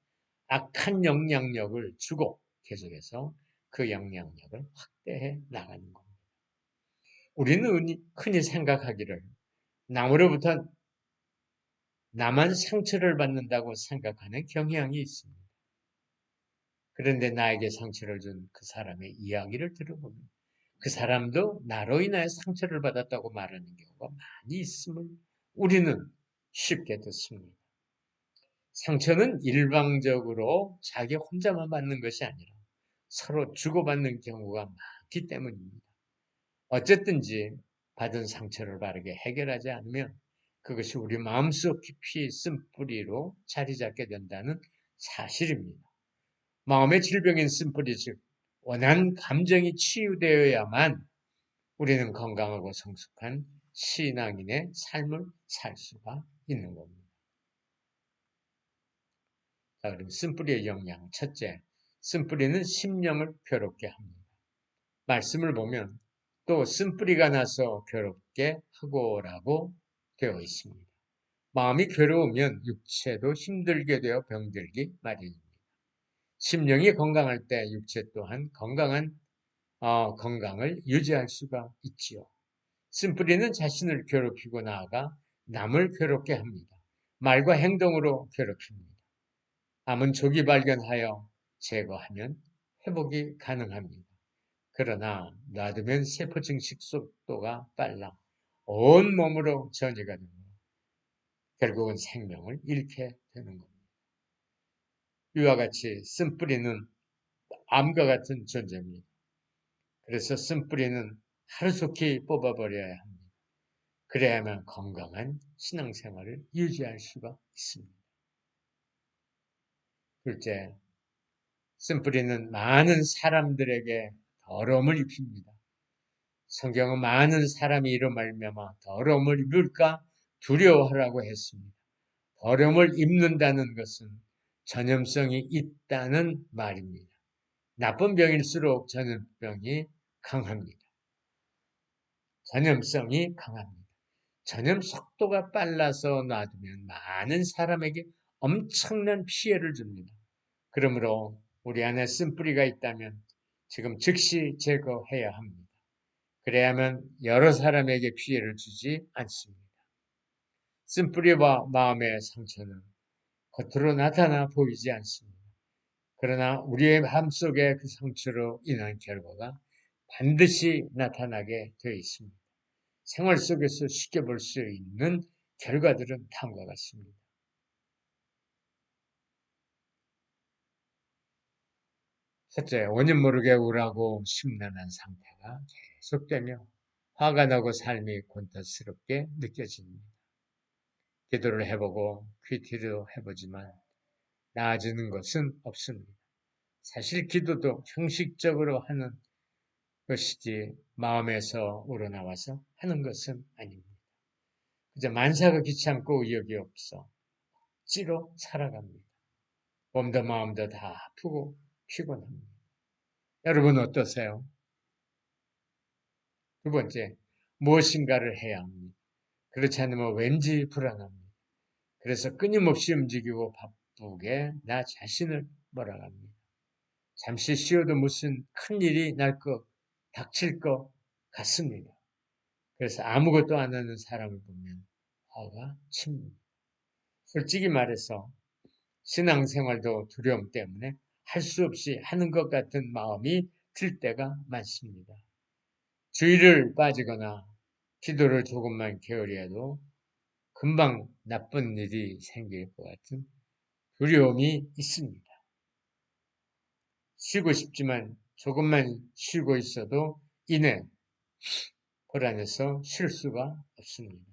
악한 영향력을 주고 계속해서 그 영향력을 확대해 나가는 겁니다. 우리는 흔히 생각하기를 남으로부터 나만 상처를 받는다고 생각하는 경향이 있습니다. 그런데 나에게 상처를 준 그 사람의 이야기를 들어보면 그 사람도 나로 인하여 상처를 받았다고 말하는 경우가 많이 있음을 우리는 쉽게 듣습니다. 상처는 일방적으로 자기 혼자만 받는 것이 아니라 서로 주고받는 경우가 많기 때문입니다. 어쨌든지 받은 상처를 바르게 해결하지 않으면 그것이 우리 마음속 깊이 쓴뿌리로 자리 잡게 된다는 사실입니다. 마음의 질병인 쓴뿌리, 즉 원한 감정이 치유되어야만 우리는 건강하고 성숙한 신앙인의 삶을 살 수가 있는 겁니다. 자, 그럼 쓴뿌리의 영향. 첫째, 쓴뿌리는 심령을 괴롭게 합니다. 말씀을 보면 또 쓴뿌리가 나서 괴롭게 하고라고 되어 있습니다. 마음이 괴로우면 육체도 힘들게 되어 병들기 마련입니다. 심령이 건강할 때 육체 또한 건강을 유지할 수가 있지요. 쓴뿌리는 자신을 괴롭히고 나아가 남을 괴롭게 합니다. 말과 행동으로 괴롭힙니다. 암은 조기 발견하여 제거하면 회복이 가능합니다. 그러나 놔두면 세포 증식 속도가 빨라 온 몸으로 전이가 됩니다. 결국은 생명을 잃게 되는 겁니다. 이와 같이 쓴뿌리는 암과 같은 존재입니다. 그래서 쓴뿌리는 하루속히 뽑아버려야 합니다. 그래야만 건강한 신앙생활을 유지할 수가 있습니다. 둘째, 쓴뿌리는 많은 사람들에게 더러움을 입힙니다. 성경은 많은 사람이 이로 말미암아 더러움을 입을까 두려워하라고 했습니다. 더러움을 입는다는 것은 전염성이 있다는 말입니다. 나쁜 병일수록 전염병이 강합니다. 전염성이 강합니다. 전염 속도가 빨라서 놔두면 많은 사람에게 엄청난 피해를 줍니다. 그러므로 우리 안에 쓴뿌리가 있다면 지금 즉시 제거해야 합니다. 그래야만 여러 사람에게 피해를 주지 않습니다. 쓴뿌리와 마음의 상처는 겉으로 나타나 보이지 않습니다. 그러나 우리의 마음속에 그 상처로 인한 결과가 반드시 나타나게 되어 있습니다. 생활 속에서 쉽게 볼 수 있는 결과들은 다음과 같습니다. 첫째, 원인 모르게 우울하고 심란한 상태가 계속되며 화가 나고 삶이 곤탄스럽게 느껴집니다. 기도를 해보고 퀴티도 해보지만 나아지는 것은 없습니다. 사실 기도도 형식적으로 하는 것이지 마음에서 우러나와서 하는 것은 아닙니다. 그저 만사가 귀찮고 의욕이 없어 억지로 살아갑니다. 몸도 마음도 다 아프고 피곤합니다. 여러분 어떠세요? 두 번째, 무엇인가를 해야 합니다. 그렇지 않으면 왠지 불안합니다. 그래서 끊임없이 움직이고 바쁘게 나 자신을 몰아갑니다. 잠시 쉬어도 무슨 큰일이 닥칠 것 같습니다. 그래서 아무것도 안 하는 사람을 보면 화가 칩니다. 솔직히 말해서 신앙생활도 두려움 때문에 할 수 없이 하는 것 같은 마음이 들 때가 많습니다. 주의를 빠지거나 기도를 조금만 게으리해도 금방 나쁜 일이 생길 것 같은 두려움이 있습니다. 쉬고 싶지만 조금만 쉬고 있어도 이내 불안해서 쉴 수가 없습니다.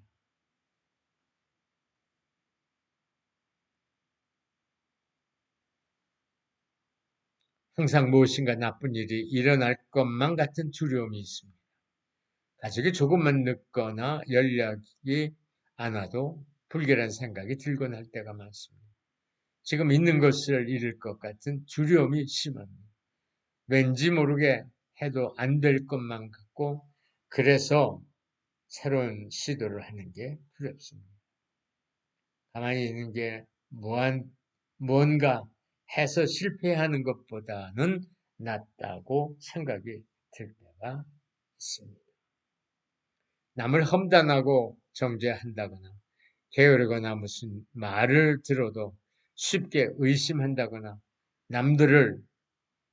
항상 무엇인가 나쁜 일이 일어날 것만 같은 두려움이 있습니다. 가족이 조금만 늦거나 연락이 안 와도 불길한 생각이 들곤 할 때가 많습니다. 지금 있는 것을 잃을 것 같은 두려움이 심합니다. 왠지 모르게 해도 안 될 것만 같고 그래서 새로운 시도를 하는 게 두렵습니다. 가만히 있는 게 뭔가 해서 실패하는 것보다는 낫다고 생각이 들 때가 있습니다. 남을 험담하고 정죄한다거나 게으르거나 무슨 말을 들어도 쉽게 의심한다거나 남들을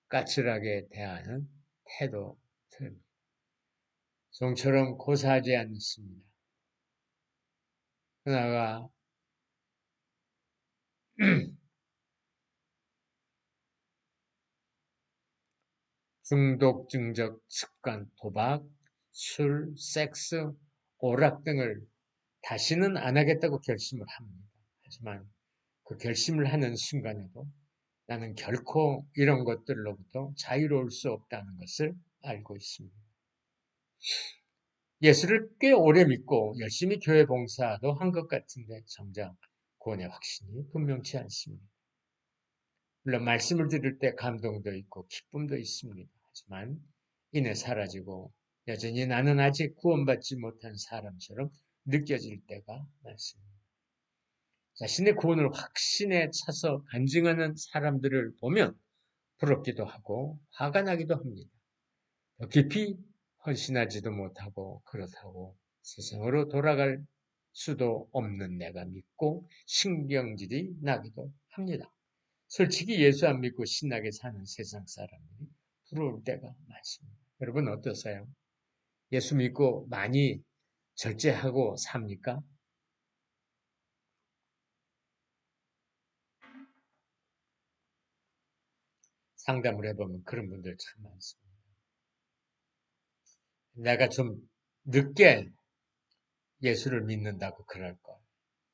까칠하게 대하는 태도들입니다. 좀처럼 고사하지 않습니다. 그러다가 중독증적 습관, 도박, 술, 섹스, 오락 등을 다시는 안 하겠다고 결심을 합니다. 하지만 그 결심을 하는 순간에도 나는 결코 이런 것들로부터 자유로울 수 없다는 것을 알고 있습니다. 예수를 꽤 오래 믿고 열심히 교회 봉사도 한 것 같은데 정작 구원의 확신이 분명치 않습니다. 물론 말씀을 들을 때 감동도 있고 기쁨도 있습니다. 하지만 이내 사라지고 여전히 나는 아직 구원받지 못한 사람처럼 느껴질 때가 많습니다. 자신의 구원을 확신에 차서 간증하는 사람들을 보면 부럽기도 하고 화가 나기도 합니다. 더 깊이 헌신하지도 못하고 그렇다고 세상으로 돌아갈 수도 없는 내가 믿고 신경질이 나기도 합니다. 솔직히 예수 안 믿고 신나게 사는 세상 사람들이 부러울 때가 많습니다. 여러분 어떠세요? 예수 믿고 많이 절제하고 삽니까? 상담을 해보면 그런 분들 참 많습니다. 내가 좀 늦게 예수를 믿는다고 그럴 걸.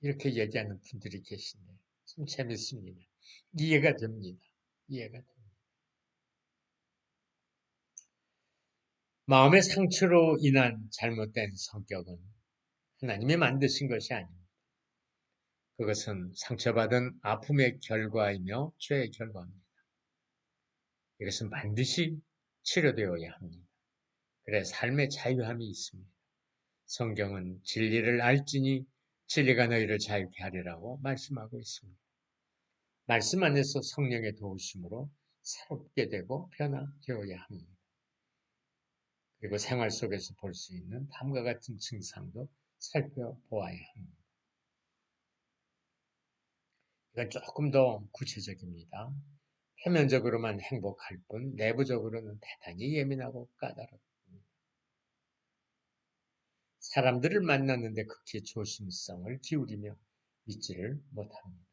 이렇게 얘기하는 분들이 계신데 참 재밌습니다. 이해가 됩니다. 이해가 됩니다. 마음의 상처로 인한 잘못된 성격은 하나님이 만드신 것이 아닙니다. 그것은 상처받은 아픔의 결과이며 죄의 결과입니다. 이것은 반드시 치료되어야 합니다. 그래 삶의 자유함이 있습니다. 성경은 진리를 알지니 진리가 너희를 자유케 하리라고 말씀하고 있습니다. 말씀 안에서 성령의 도우심으로 새롭게 되고 변화되어야 합니다. 그리고 생활 속에서 볼 수 있는 다음과 같은 증상도 살펴보아야 합니다. 이건 조금 더 구체적입니다. 표면적으로만 행복할 뿐 내부적으로는 대단히 예민하고 까다롭습니다. 사람들을 만났는데 극히 조심성을 기울이며 믿지를 못합니다.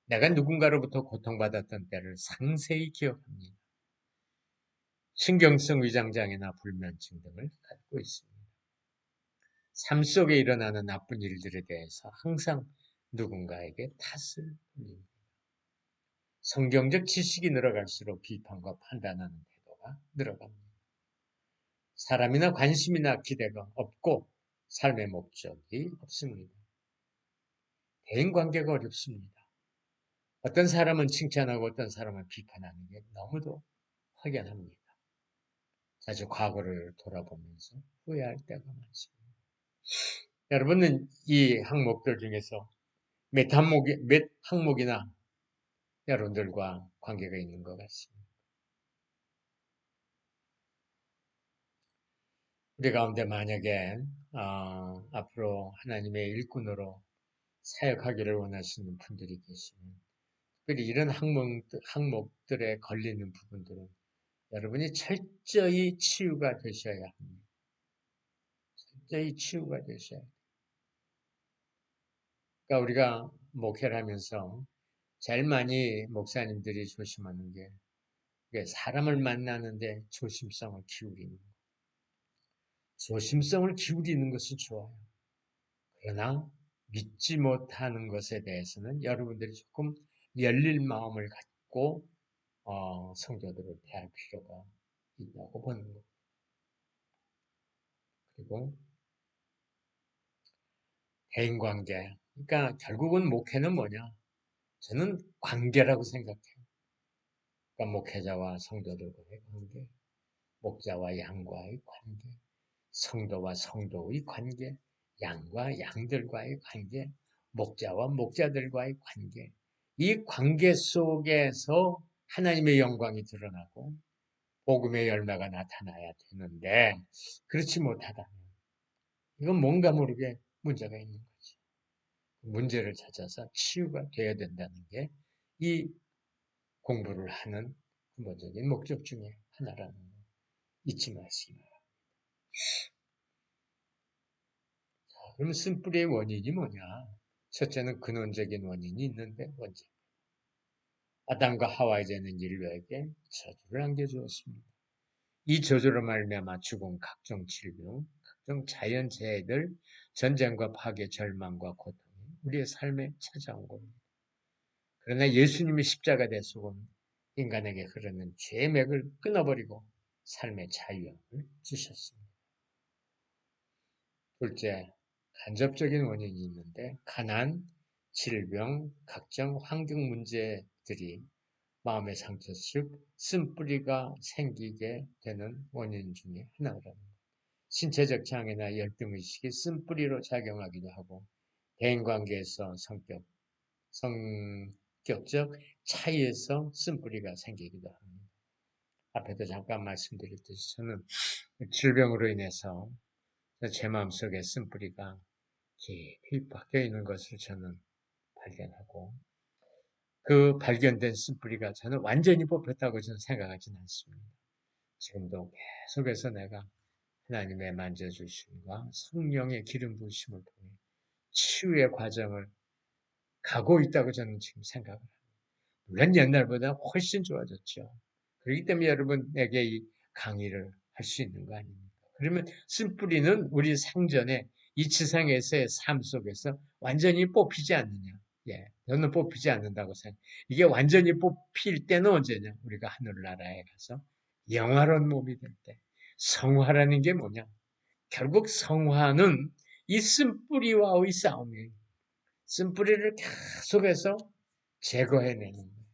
내가 누군가로부터 고통받았던 때를 상세히 기억합니다. 신경성 위장장애나 불면증 등을 갖고 있습니다. 삶 속에 일어나는 나쁜 일들에 대해서 항상 누군가에게 탓을 돌립니다. 성경적 지식이 늘어갈수록 비판과 판단하는 태도가 늘어갑니다. 사람이나 관심이나 기대가 없고 삶의 목적이 없습니다. 대인관계가 어렵습니다. 어떤 사람은 칭찬하고 어떤 사람은 비판하는 게 너무도 확연합니다. 자주 과거를 돌아보면서 후회할 때가 많습니다. 여러분은 이 항목들 중에서 몇 항목이나 여러분들과 관계가 있는 것 같습니다. 우리 가운데 만약에 앞으로 하나님의 일꾼으로 사역하기를 원하시는 분들이 계시면 특별히 이런 항목들에 걸리는 부분들은 여러분이 철저히 치유가 되셔야 합니다. 철저히 치유가 되셔야 합니다. 그러니까 우리가 목회를 하면서 제일 많이 목사님들이 조심하는 게 사람을 만나는데 조심성을 기울이는 것. 조심성을 기울이는 것은 좋아요. 그러나 믿지 못하는 것에 대해서는 여러분들이 조금 열릴 마음을 갖고 성도들을 대할 필요가 있다고 보는 것. 그리고 대인관계. 그러니까 결국은 목회는 뭐냐? 저는 관계라고 생각해요. 그러니까 목회자와 성도들과의 관계, 목자와 양과의 관계, 성도와 성도의 관계, 양과 양들과의 관계, 목자와 목자들과의 관계. 이 관계 속에서 하나님의 영광이 드러나고 복음의 열매가 나타나야 되는데 그렇지 못하다면 이건 뭔가 모르게 문제가 있는 거지. 문제를 찾아서 치유가 되어야 된다는 게 이 공부를 하는 근본적인 목적 중에 하나라는 거 잊지 마시기 바랍니다. 그럼 쓴뿌리의 원인이 뭐냐? 첫째는 근원적인 원인이 있는데 먼저 아담과 하와에게는 인류에게 저주를 안겨주었습니다. 이 저주로 말미암아 죽은 각종 질병, 각종 자연재해들, 전쟁과 파괴, 절망과 고통이 우리의 삶에 찾아온 겁니다. 그러나 예수님이 십자가 대속은 인간에게 흐르는 죄의 맥을 끊어버리고 삶의 자유함을 주셨습니다. 둘째, 간접적인 원인이 있는데 가난, 질병, 각종 환경 문제들이 마음의 상처, 즉 쓴뿌리가 생기게 되는 원인 중에 하나라는 거예요. 신체적 장애나 열등의식이 쓴뿌리로 작용하기도 하고 대인관계에서 성격적 차이에서 쓴뿌리가 생기기도 합니다. 앞에도 잠깐 말씀드렸듯이 저는 질병으로 인해서 제 마음속에 쓴뿌리가 깊이 박혀 있는 것을 저는 발견하고 그 발견된 쓴뿌리가 저는 완전히 뽑혔다고 저는 생각하지는 않습니다. 지금도 계속해서 내가 하나님의 만져주심과 성령의 기름 부으심을 통해 치유의 과정을 가고 있다고 저는 지금 생각을 합니다. 물론 옛날보다 훨씬 좋아졌죠. 그렇기 때문에 여러분에게 이 강의를 할 수 있는 거 아닙니까? 그러면 쓴뿌리는 우리 생전에 이 지상에서의 삶 속에서 완전히 뽑히지 않느냐? 예, 저는 뽑히지 않는다고 생각해요. 이게 완전히 뽑힐 때는 언제냐? 우리가 하늘나라에 가서 영화로운 몸이 될 때. 성화라는 게 뭐냐? 결국 성화는 이 쓴뿌리와의 싸움이에요. 쓴뿌리를 계속해서 제거해내는 거예요.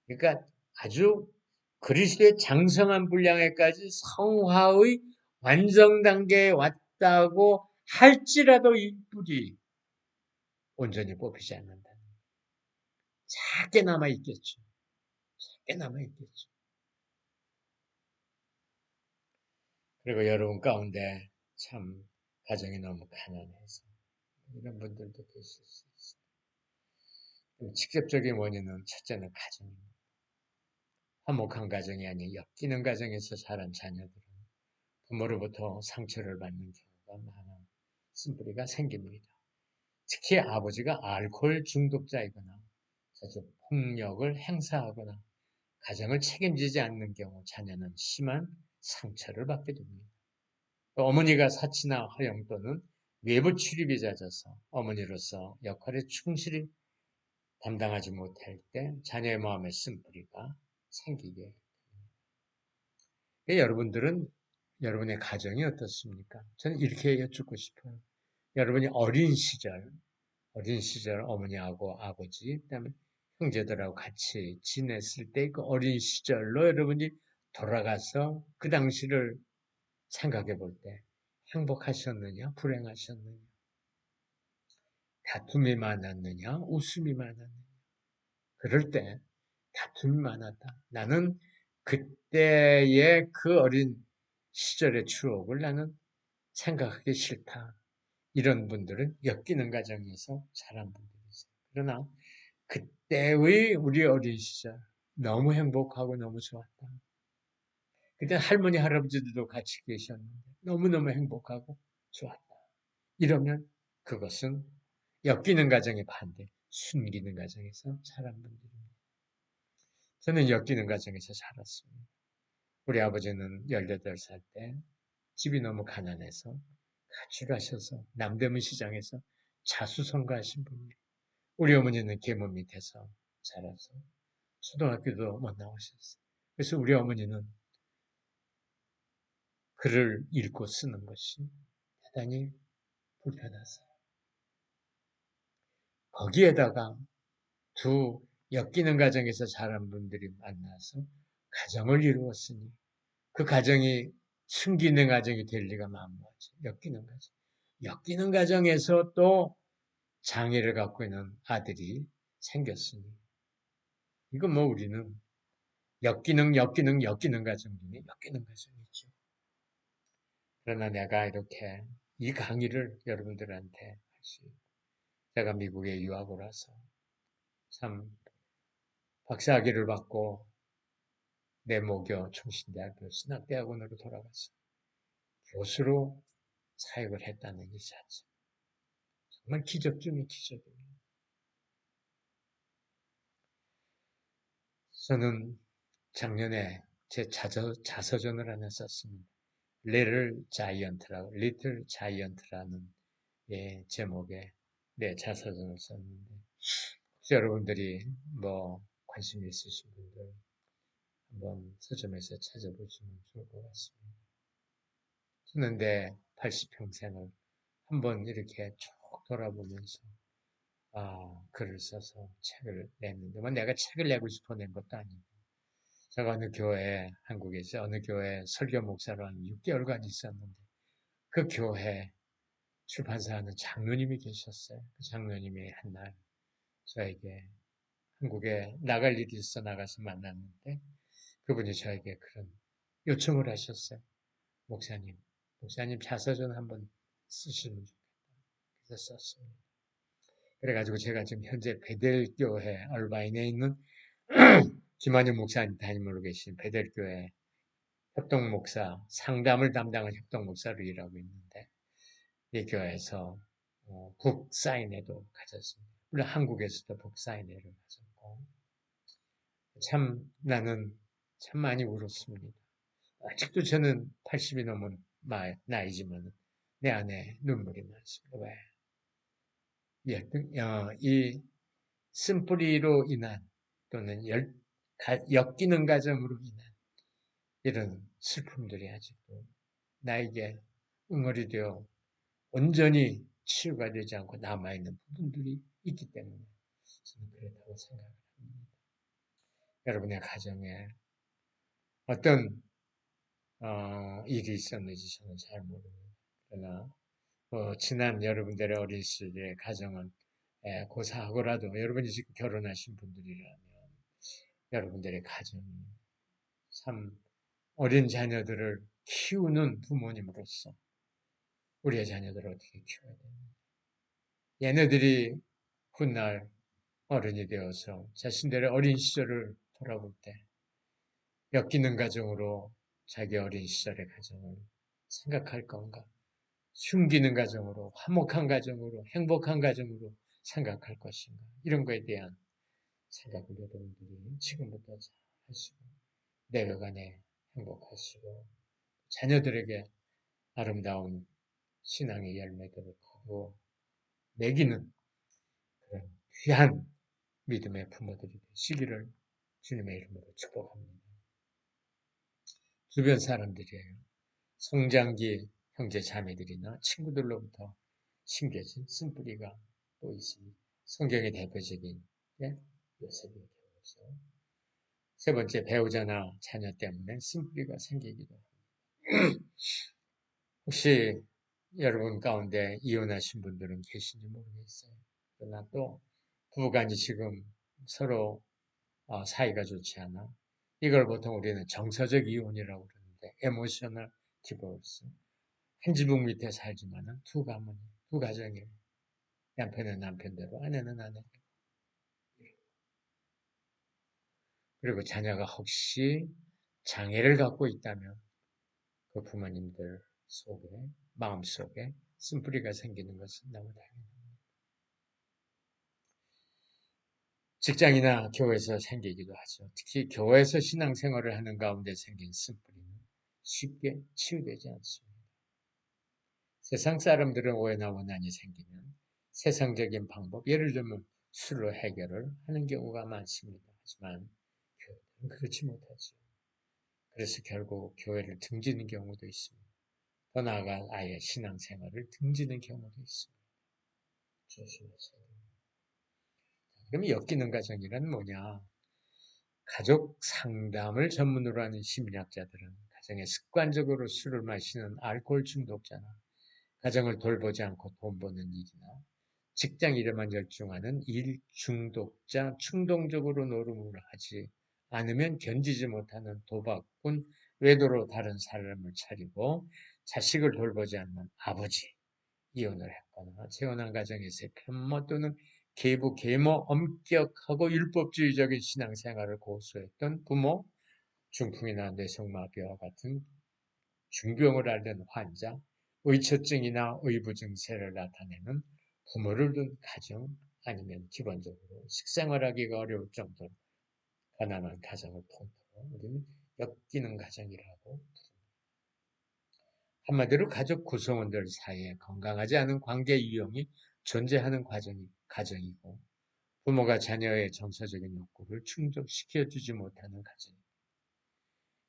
그러니까 아주 그리스도의 장성한 분량에까지 성화의 완성 단계에 왔다고 할지라도 이 뿌리 온전히 뽑히지 않는다. 작게 남아 있겠죠. 작게 남아 있겠죠. 그리고 여러분 가운데 참 가정이 너무 가난해서 이런 분들도 계실 수 있어요. 직접적인 원인은 첫째는 가정입니다. 화목한 가정이 아닌 엮이는 가정에서 자란 자녀들은 부모로부터 상처를 받는 경우가 많아 쓴뿌리가 생깁니다. 특히 아버지가 알코올 중독자이거나 자주 폭력을 행사하거나 가정을 책임지지 않는 경우 자녀는 심한 상처를 받게 됩니다. 어머니가 사치나 허용 또는 외부 출입이 잦아서 어머니로서 역할에 충실히 담당하지 못할 때 자녀의 마음에 쓴뿌리가 생기게 됩니다. 여러분들은 여러분의 가정이 어떻습니까? 저는 이렇게 여쭙고 싶어요. 여러분이 어린 시절 어머니하고 아버지, 그다음에 형제들하고 같이 지냈을 때 그 어린 시절로 여러분이 돌아가서 그 당시를 생각해 볼 때 행복하셨느냐, 불행하셨느냐, 다툼이 많았느냐, 웃음이 많았느냐. 그럴 때 다툼이 많았다. 나는 그때의 그 어린 시절의 추억을 나는 생각하기 싫다. 이런 분들은 엮이는 가정에서 자란 분들이세요. 그러나 그때의 우리 어린 시절 너무 행복하고 너무 좋았다. 그때 할머니 할아버지들도 같이 계셨는데 너무너무 행복하고 좋았다. 이러면 그것은 엮이는 가정의 반대, 숨기는 가정에서 자란 분들입니다. 저는 엮이는 가정에서 자랐습니다. 우리 아버지는 18살 때 집이 너무 가난해서 가출하셔서 남대문 시장에서 자수성가하신 분이에요. 우리 어머니는 계모 밑에서 자라서 초등학교도 못 나오셨어요. 그래서 우리 어머니는 글을 읽고 쓰는 것이 대단히 불편하세요. 거기에다가 두 엮이는 가정에서 자란 분들이 만나서 가정을 이루었으니 그 가정이 숨기는 가정이 될 리가 만무하지. 엮이는 가정. 엮이는 가정에서 또 장애를 갖고 있는 아들이 생겼으니 이거 뭐 우리는 엮이는 가정 중에 엮이는 가정이죠. 그러나 내가 이렇게 이 강의를 여러분들한테 할수 있고 제가 미국에 유학을 와서 참 박사학위를 받고 내모교 충신대학교 신학대학원으로 돌아가서 교수로 사역을 했다는 이 자체. 정말 기적 중의 기적입니다. 저는 작년에 제 자서전을 하나 썼습니다. Little Giant라는 제목의 자서전을 썼는데 혹시 여러분들이 뭐 관심 있으신 분들 한번 서점에서 찾아보시면 좋을 것 같습니다. 저는 내 80평생을 한번 이렇게 쭉 돌아보면서 글을 써서 책을 냈는데, 뭐 내가 책을 내고 싶어 낸 것도 아니고, 제가 한국에서 어느 교회 설교 목사로 한 6개월간 있었는데, 그 교회 출판사 하는 장로님이 계셨어요. 그 장로님이 한날 저에게 한국에 나갈 일이 있어 나가서 만났는데, 그분이 저에게 그런 요청을 하셨어요. 목사님 자서전 한번 쓰시면 좋겠다. 그래서 썼습니다. 그래가지고 제가 지금 현재 베델교회 얼바인에 있는 김한영 목사님 담임으로 계신 베델교회 협동목사, 상담을 담당한 협동목사로 일하고 있는데, 이 교회에서 북사인회도 가졌습니다. 물론 한국에서도 북사인회를 가졌고, 나는 참 많이 울었습니다. 아직도 저는 80이 넘은 나이지만 내 안에 눈물이 많습니다. 왜? 이 쓴뿌리로 인한 또는 엮이는 과정으로 인한 이런 슬픔들이 아직도 나에게 응어리 되어 온전히 치유가 되지 않고 남아있는 부분들이 있기 때문에 저는 그렇다고 생각을 합니다. 여러분의 가정에 어떤 일이 있었는지 저는 잘 모릅니다. 그러나 지난 여러분들의 어린 시절의 가정은 고사하고라도 여러분이 지금 결혼하신 분들이라면 여러분들의 가정이 참 어린 자녀들을 키우는 부모님으로서 우리의 자녀들을 어떻게 키워야 됩니까? 얘네들이 훗날 어른이 되어서 자신들의 어린 시절을 돌아볼 때 엮이는 가정으로 자기 어린 시절의 가정을 생각할 건가? 숨기는 가정으로, 화목한 가정으로, 행복한 가정으로 생각할 것인가? 이런 거에 대한 생각을 여러분들이 지금부터 잘 하시고 내려가네 행복하시고 자녀들에게 아름다운 신앙의 열매들을 거두어 매기는 그런 귀한 믿음의 부모들이 되시기를 주님의 이름으로 축복합니다. 주변 사람들이에요. 성장기 형제 자매들이나 친구들로부터 심겨진 쓴뿌리가 또 있습니다. 성경의 대표적인 요셉의 경우죠. 세 번째, 배우자나 자녀 때문에 쓴뿌리가 생기기도 합니다. 혹시 여러분 가운데 이혼하신 분들은 계신지 모르겠어요. 그러나 또 부부간이 지금 서로 사이가 좋지 않아. 이걸 보통 우리는 정서적 이혼이라고 그러는데 emotional divorce. 한 지붕 밑에 살지만은 두 가정이에요. 남편은 남편대로, 아내는 아내대로. 그리고 자녀가 혹시 장애를 갖고 있다면 그 부모님들 속에, 마음속에 쓴뿌리가 생기는 것은 너무 당연합니다. 직장이나 교회에서 생기기도 하죠. 특히 교회에서 신앙생활을 하는 가운데 생긴 쓴뿌리는 쉽게 치유되지 않습니다. 세상 사람들은 오해나 원한이 생기면 세상적인 방법, 예를 들면 술로 해결을 하는 경우가 많습니다. 하지만 교회는 그렇지 못하죠. 그래서 결국 교회를 등지는 경우도 있습니다. 더 나아가 아예 신앙생활을 등지는 경우도 있습니다. 조심하세요. 그럼 엮이는 가정이란 뭐냐? 가족 상담을 전문으로 하는 심리학자들은 가정에 습관적으로 술을 마시는 알코올 중독자나 가정을 돌보지 않고 돈 버는 일이나 직장 일에만 열중하는 일 중독자, 충동적으로 노름을 하지 않으면 견디지 못하는 도박꾼, 외도로 다른 사람을 차리고 자식을 돌보지 않는 아버지, 이혼을 했거나 재혼한 가정에서의 편모 또는 계부, 계모, 엄격하고 율법주의적인 신앙생활을 고수했던 부모, 중풍이나 뇌성마비와 같은 중병을 앓는 환자, 의처증이나 의부 증세를 나타내는 부모를 둔 가정, 아니면 기본적으로 식생활하기가 어려울 정도로 가난한 가정을 통틀어 우리는 엮이는 가정이라고. 한마디로 가족 구성원들 사이에 건강하지 않은 관계 유형이 존재하는 가정이고 부모가 자녀의 정서적인 욕구를 충족시켜주지 못하는 가정.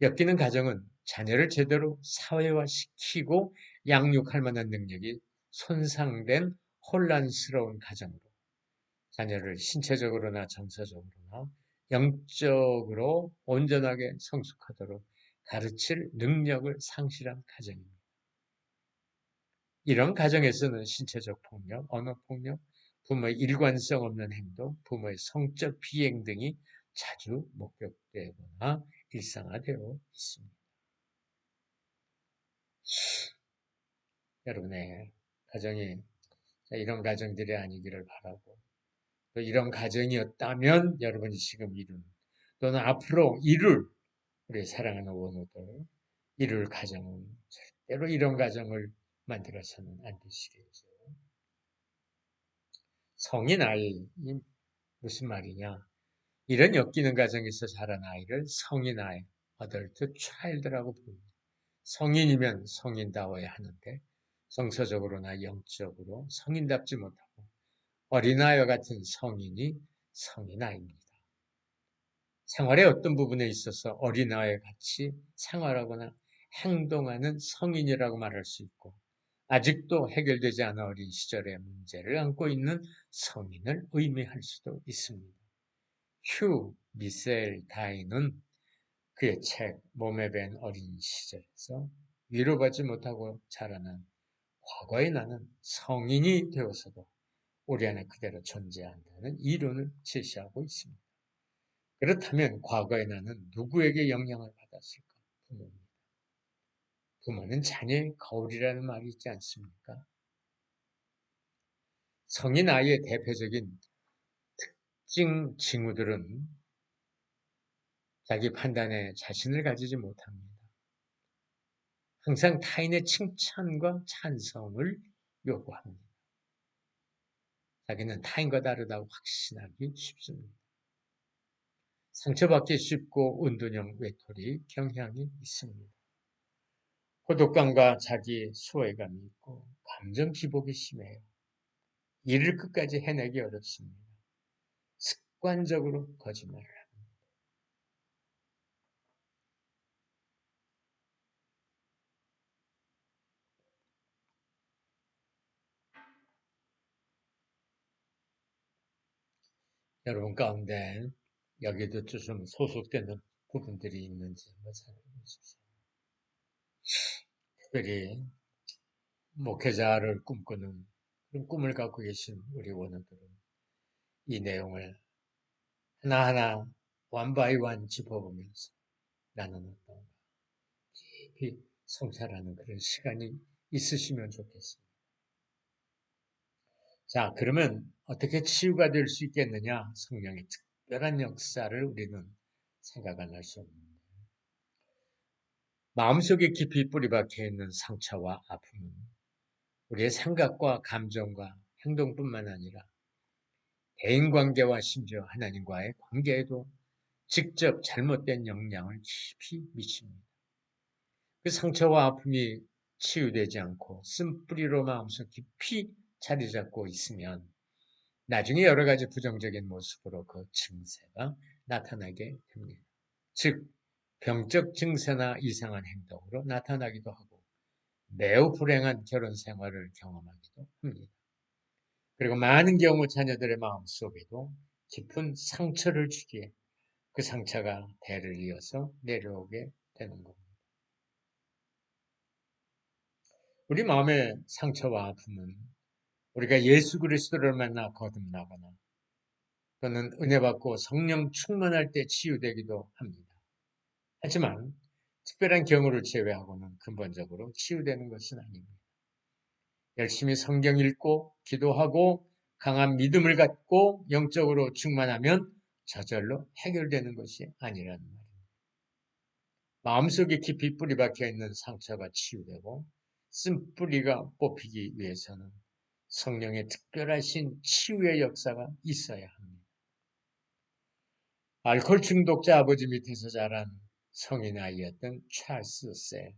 엮이는 가정은 자녀를 제대로 사회화시키고 양육할 만한 능력이 손상된 혼란스러운 가정으로 자녀를 신체적으로나 정서적으로나 영적으로 온전하게 성숙하도록 가르칠 능력을 상실한 가정입니다. 이런 가정에서는 신체적 폭력, 언어 폭력, 부모의 일관성 없는 행동, 부모의 성적 비행 등이 자주 목격되거나 일상화되어 있습니다. 여러분의 가정이 이런 가정들이 아니기를 바라고, 또 이런 가정이었다면 여러분이 지금 이룬, 또는 앞으로 이룰 우리 사랑하는 원우들 이룰 가정은 절대로 이런 가정을 만들어서는 안 되시겠죠. 성인 아이, 무슨 말이냐? 이런 엮이는 가정에서 자란 아이를 성인 아이, 어덜트 차일드라고 부릅니다. 성인이면 성인다워야 하는데 정서적으로나 영적으로 성인답지 못하고 어린아이와 같은 성인이 성인아이입니다. 생활의 어떤 부분에 있어서 어린아이와 같이 생활하거나 행동하는 성인이라고 말할 수 있고, 아직도 해결되지 않은 어린 시절의 문제를 안고 있는 성인을 의미할 수도 있습니다. 휴 미셀 다인은 그의 책 몸에 밴 어린 시절에서 위로받지 못하고 자라난 과거의 나는 성인이 되어서도 우리 안에 그대로 존재한다는 이론을 제시하고 있습니다. 그렇다면 과거의 나는 누구에게 영향을 받았을까? 부모입니다. 부모는 자녀의 거울이라는 말이 있지 않습니까? 성인 아이의 대표적인 특징 징후들은 자기 판단에 자신을 가지지 못합니다. 항상 타인의 칭찬과 찬성을 요구합니다. 자기는 타인과 다르다고 확신하기 쉽습니다. 상처받기 쉽고 은둔형 외톨이 경향이 있습니다. 고독감과 자기 소외감이 있고 감정 기복이 심해요. 일을 끝까지 해내기 어렵습니다. 습관적으로 거짓말을 합니다. 여러분 가운데 여기도 좀 소속되는 부분들이 있는지 한번 살펴보십시오. 특별히 목회자를 꿈꾸는 그런 꿈을 갖고 계신 우리 원우들은 이 내용을 하나하나 원바이원 짚어보면서 나는 어떤가 깊이 성찰하는 그런 시간이 있으시면 좋겠습니다. 자, 그러면 어떻게 치유가 될 수 있겠느냐? 성령의 특별한 역사를 우리는 생각 안 할 수 없는데, 마음속에 깊이 뿌리박혀 있는 상처와 아픔은 우리의 생각과 감정과 행동뿐만 아니라 대인관계와 심지어 하나님과의 관계에도 직접 잘못된 영향을 깊이 미칩니다. 그 상처와 아픔이 치유되지 않고 쓴뿌리로 마음속 깊이 자리 잡고 있으면 나중에 여러 가지 부정적인 모습으로 그 증세가 나타나게 됩니다. 즉, 병적 증세나 이상한 행동으로 나타나기도 하고 매우 불행한 결혼 생활을 경험하기도 합니다. 그리고 많은 경우 자녀들의 마음속에도 깊은 상처를 주기에 그 상처가 대를 이어서 내려오게 되는 겁니다. 우리 마음의 상처와 아픔은 우리가 예수 그리스도를 만나 거듭나거나 또는 은혜 받고 성령 충만할 때 치유되기도 합니다. 하지만 특별한 경우를 제외하고는 근본적으로 치유되는 것은 아닙니다. 열심히 성경 읽고 기도하고 강한 믿음을 갖고 영적으로 충만하면 저절로 해결되는 것이 아니라는 말입니다. 마음속에 깊이 뿌리 박혀 있는 상처가 치유되고 쓴뿌리가 뽑히기 위해서는 성령의 특별하신 치유의 역사가 있어야 합니다. 알코올 중독자 아버지 밑에서 자란 성인 아이였던 찰스 셀.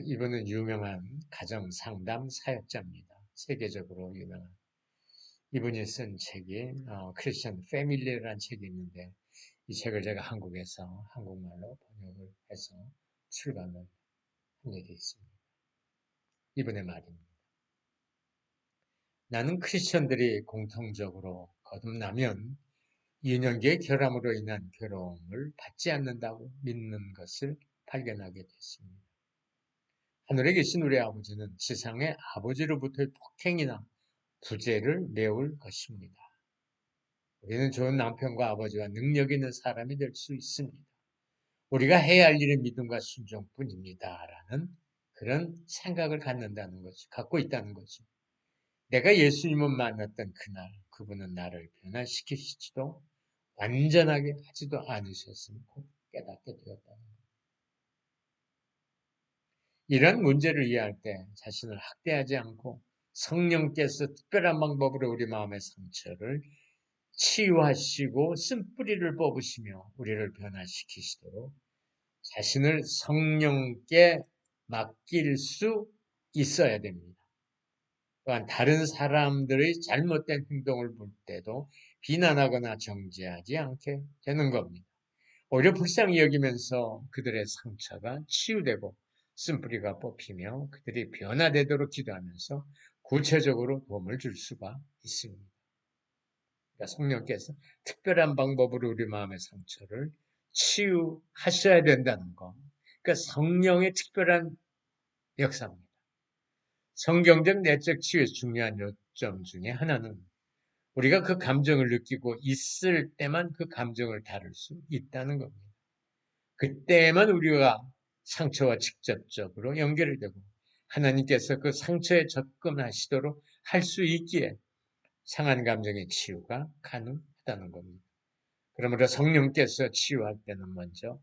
이분은 유명한 가정 상담 사역자입니다. 세계적으로 유명한. 이분이 쓴 책이 크리스천 패밀리라는 책이 있는데 이 책을 제가 한국에서 한국말로 번역을 해서 출간을 한 적이 있습니다. 이분의 말입니다. 나는 크리스천들이 공통적으로 거듭나면 유년기의 결함으로 인한 괴로움을 받지 않는다고 믿는 것을 발견하게 됐습니다. 하늘에 계신 우리 아버지는 지상의 아버지로부터의 폭행이나 부재를 메울 것입니다. 우리는 좋은 남편과 아버지와 능력 있는 사람이 될 수 있습니다. 우리가 해야 할 일은 믿음과 순종뿐입니다라는 그런 생각을 갖고 있다는 거죠. 내가 예수님을 만났던 그날 그분은 나를 변화시키시지도 완전하게 하지도 않으셨음을 꼭 깨닫게 되었다는 거예요. 이런 문제를 이해할 때 자신을 학대하지 않고 성령께서 특별한 방법으로 우리 마음의 상처를 치유하시고 쓴뿌리를 뽑으시며 우리를 변화시키시도록 자신을 성령께 맡길 수 있어야 됩니다. 또한 다른 사람들의 잘못된 행동을 볼 때도 비난하거나 정죄하지 않게 되는 겁니다. 오히려 불쌍히 여기면서 그들의 상처가 치유되고 쓴뿌리가 뽑히며 그들이 변화되도록 기도하면서 구체적으로 도움을 줄 수가 있습니다. 그러니까 성령께서 특별한 방법으로 우리 마음의 상처를 치유하셔야 된다는 거. 그러니까 성령의 특별한 역사입니다. 성경적 내적 치유에서 중요한 요점 중에 하나는 우리가 그 감정을 느끼고 있을 때만 그 감정을 다룰 수 있다는 겁니다. 그때만 우리가 상처와 직접적으로 연결이 되고 하나님께서 그 상처에 접근하시도록 할 수 있기에 상한 감정의 치유가 가능하다는 겁니다. 그러므로 성령께서 치유할 때는 먼저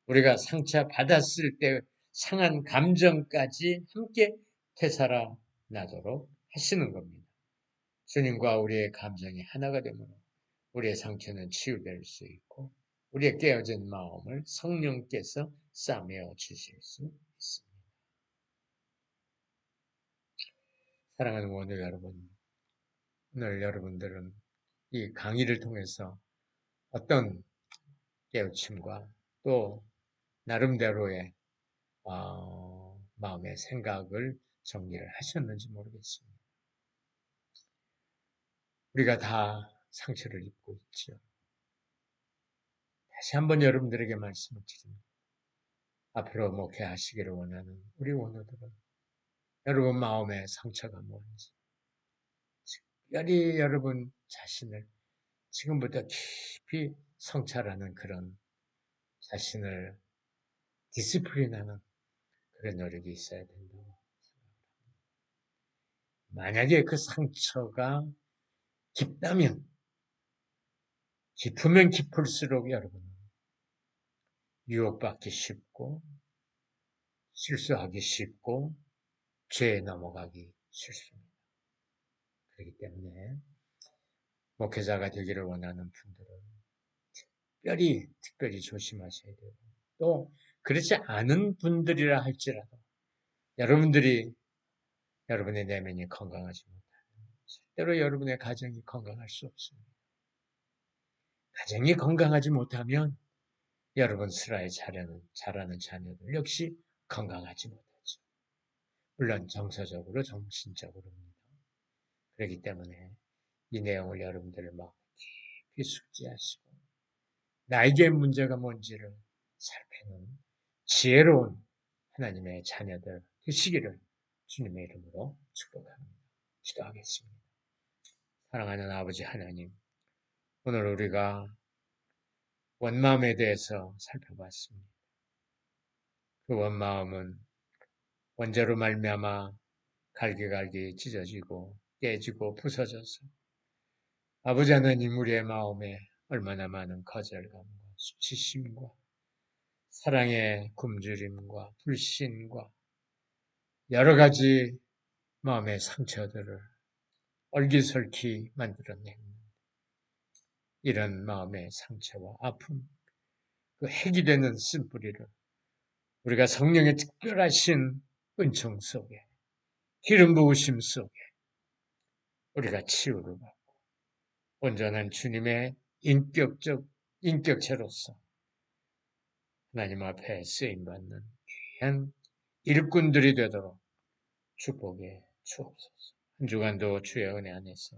우리가 상처 받았을 때 상한 감정까지 함께 되살아나도록 하시는 겁니다. 주님과 우리의 감정이 하나가 되므로 우리의 상처는 치유될 수 있고 우리의 깨어진 마음을 성령께서 싸매어 주실 수 있습니다. 사랑하는 원우 여러분, 오늘 여러분들은 이 강의를 통해서 어떤 깨우침과 또 나름대로의 마음의 생각을 정리를 하셨는지 모르겠습니다. 우리가 다 상처를 입고 있죠. 다시 한번 여러분들에게 말씀을 드립니다. 앞으로 목회하시기를 원하는 우리 원우들은 여러분 마음의 상처가 뭔지 특별히 여러분 자신을 지금부터 깊이 성찰하는 그런 자신을 디스플린하는 그런 노력이 있어야 된다고 생각합니다. 만약에 그 상처가 깊다면 깊으면 깊을수록 여러분은 유혹받기 쉽고 실수하기 쉽고 죄에 넘어가기 쉽습니다. 그렇기 때문에 목회자가 되기를 원하는 분들은 특별히 조심하셔야 되고 또 그렇지 않은 분들이라 할지라도 여러분들이 여러분의 내면이 건강하지 못하면 절대로 여러분의 가정이 건강할 수 없습니다. 가정이 건강하지 못하면 여러분 슬하에 자라는 자녀들 역시 건강하지 못하죠. 물론 정서적으로 정신적으로입니다. 그렇기 때문에 이 내용을 여러분들의 마음에 깊이 숙지하시고 나에게 문제가 뭔지를 살피는 지혜로운 하나님의 자녀들 되시기를 주님의 이름으로 축복합니다. 기도하겠습니다. 사랑하는 아버지 하나님, 오늘 우리가 원마음에 대해서 살펴봤습니다. 그 원마음은 원죄로 말미암아 갈기갈기 찢어지고 깨지고 부서져서 아버지 하나님 우리의 마음에 얼마나 많은 거절감과 수치심과 사랑의 굶주림과 불신과 여러 가지 마음의 상처들을 얼기설키 만들어내는 이런 마음의 상처와 아픔, 그 핵이 되는 쓴뿌리를 우리가 성령의 특별하신 은총 속에 기름 부으심 속에 우리가 치유를 받고 온전한 주님의 인격체로서 하나님 앞에 쓰임받는 귀한 일꾼들이 되도록 축복해 주옵소서. 한 주간도 주의 은혜 안에서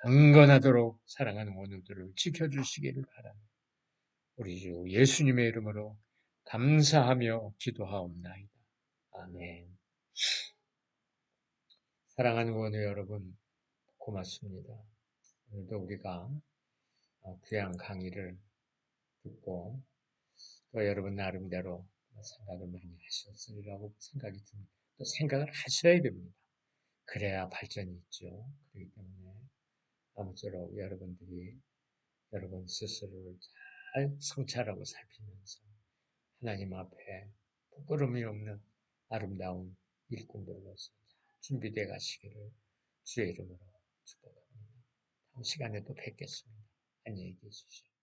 강건하도록 사랑하는 원우들을 지켜주시기를 바랍니다. 우리 주 예수님의 이름으로 감사하며 기도하옵나이다. 아멘. 사랑하는 원우 여러분, 고맙습니다. 오늘도 우리가 귀한 강의를 듣고 또 여러분 나름대로 생각을 많이 하셨으리라고 생각이 듭니다. 또 생각을 하셔야 됩니다. 그래야 발전이 있죠. 그렇기 때문에 아무쪼록 여러분들이 여러분 스스로를 잘 성찰하고 살피면서 하나님 앞에 부끄러움이 없는 아름다운 일꾼들로서 준비되어 가시기를 주의 이름으로 축복합니다. 다음 시간에 또 뵙겠습니다. 안녕히 계십시오.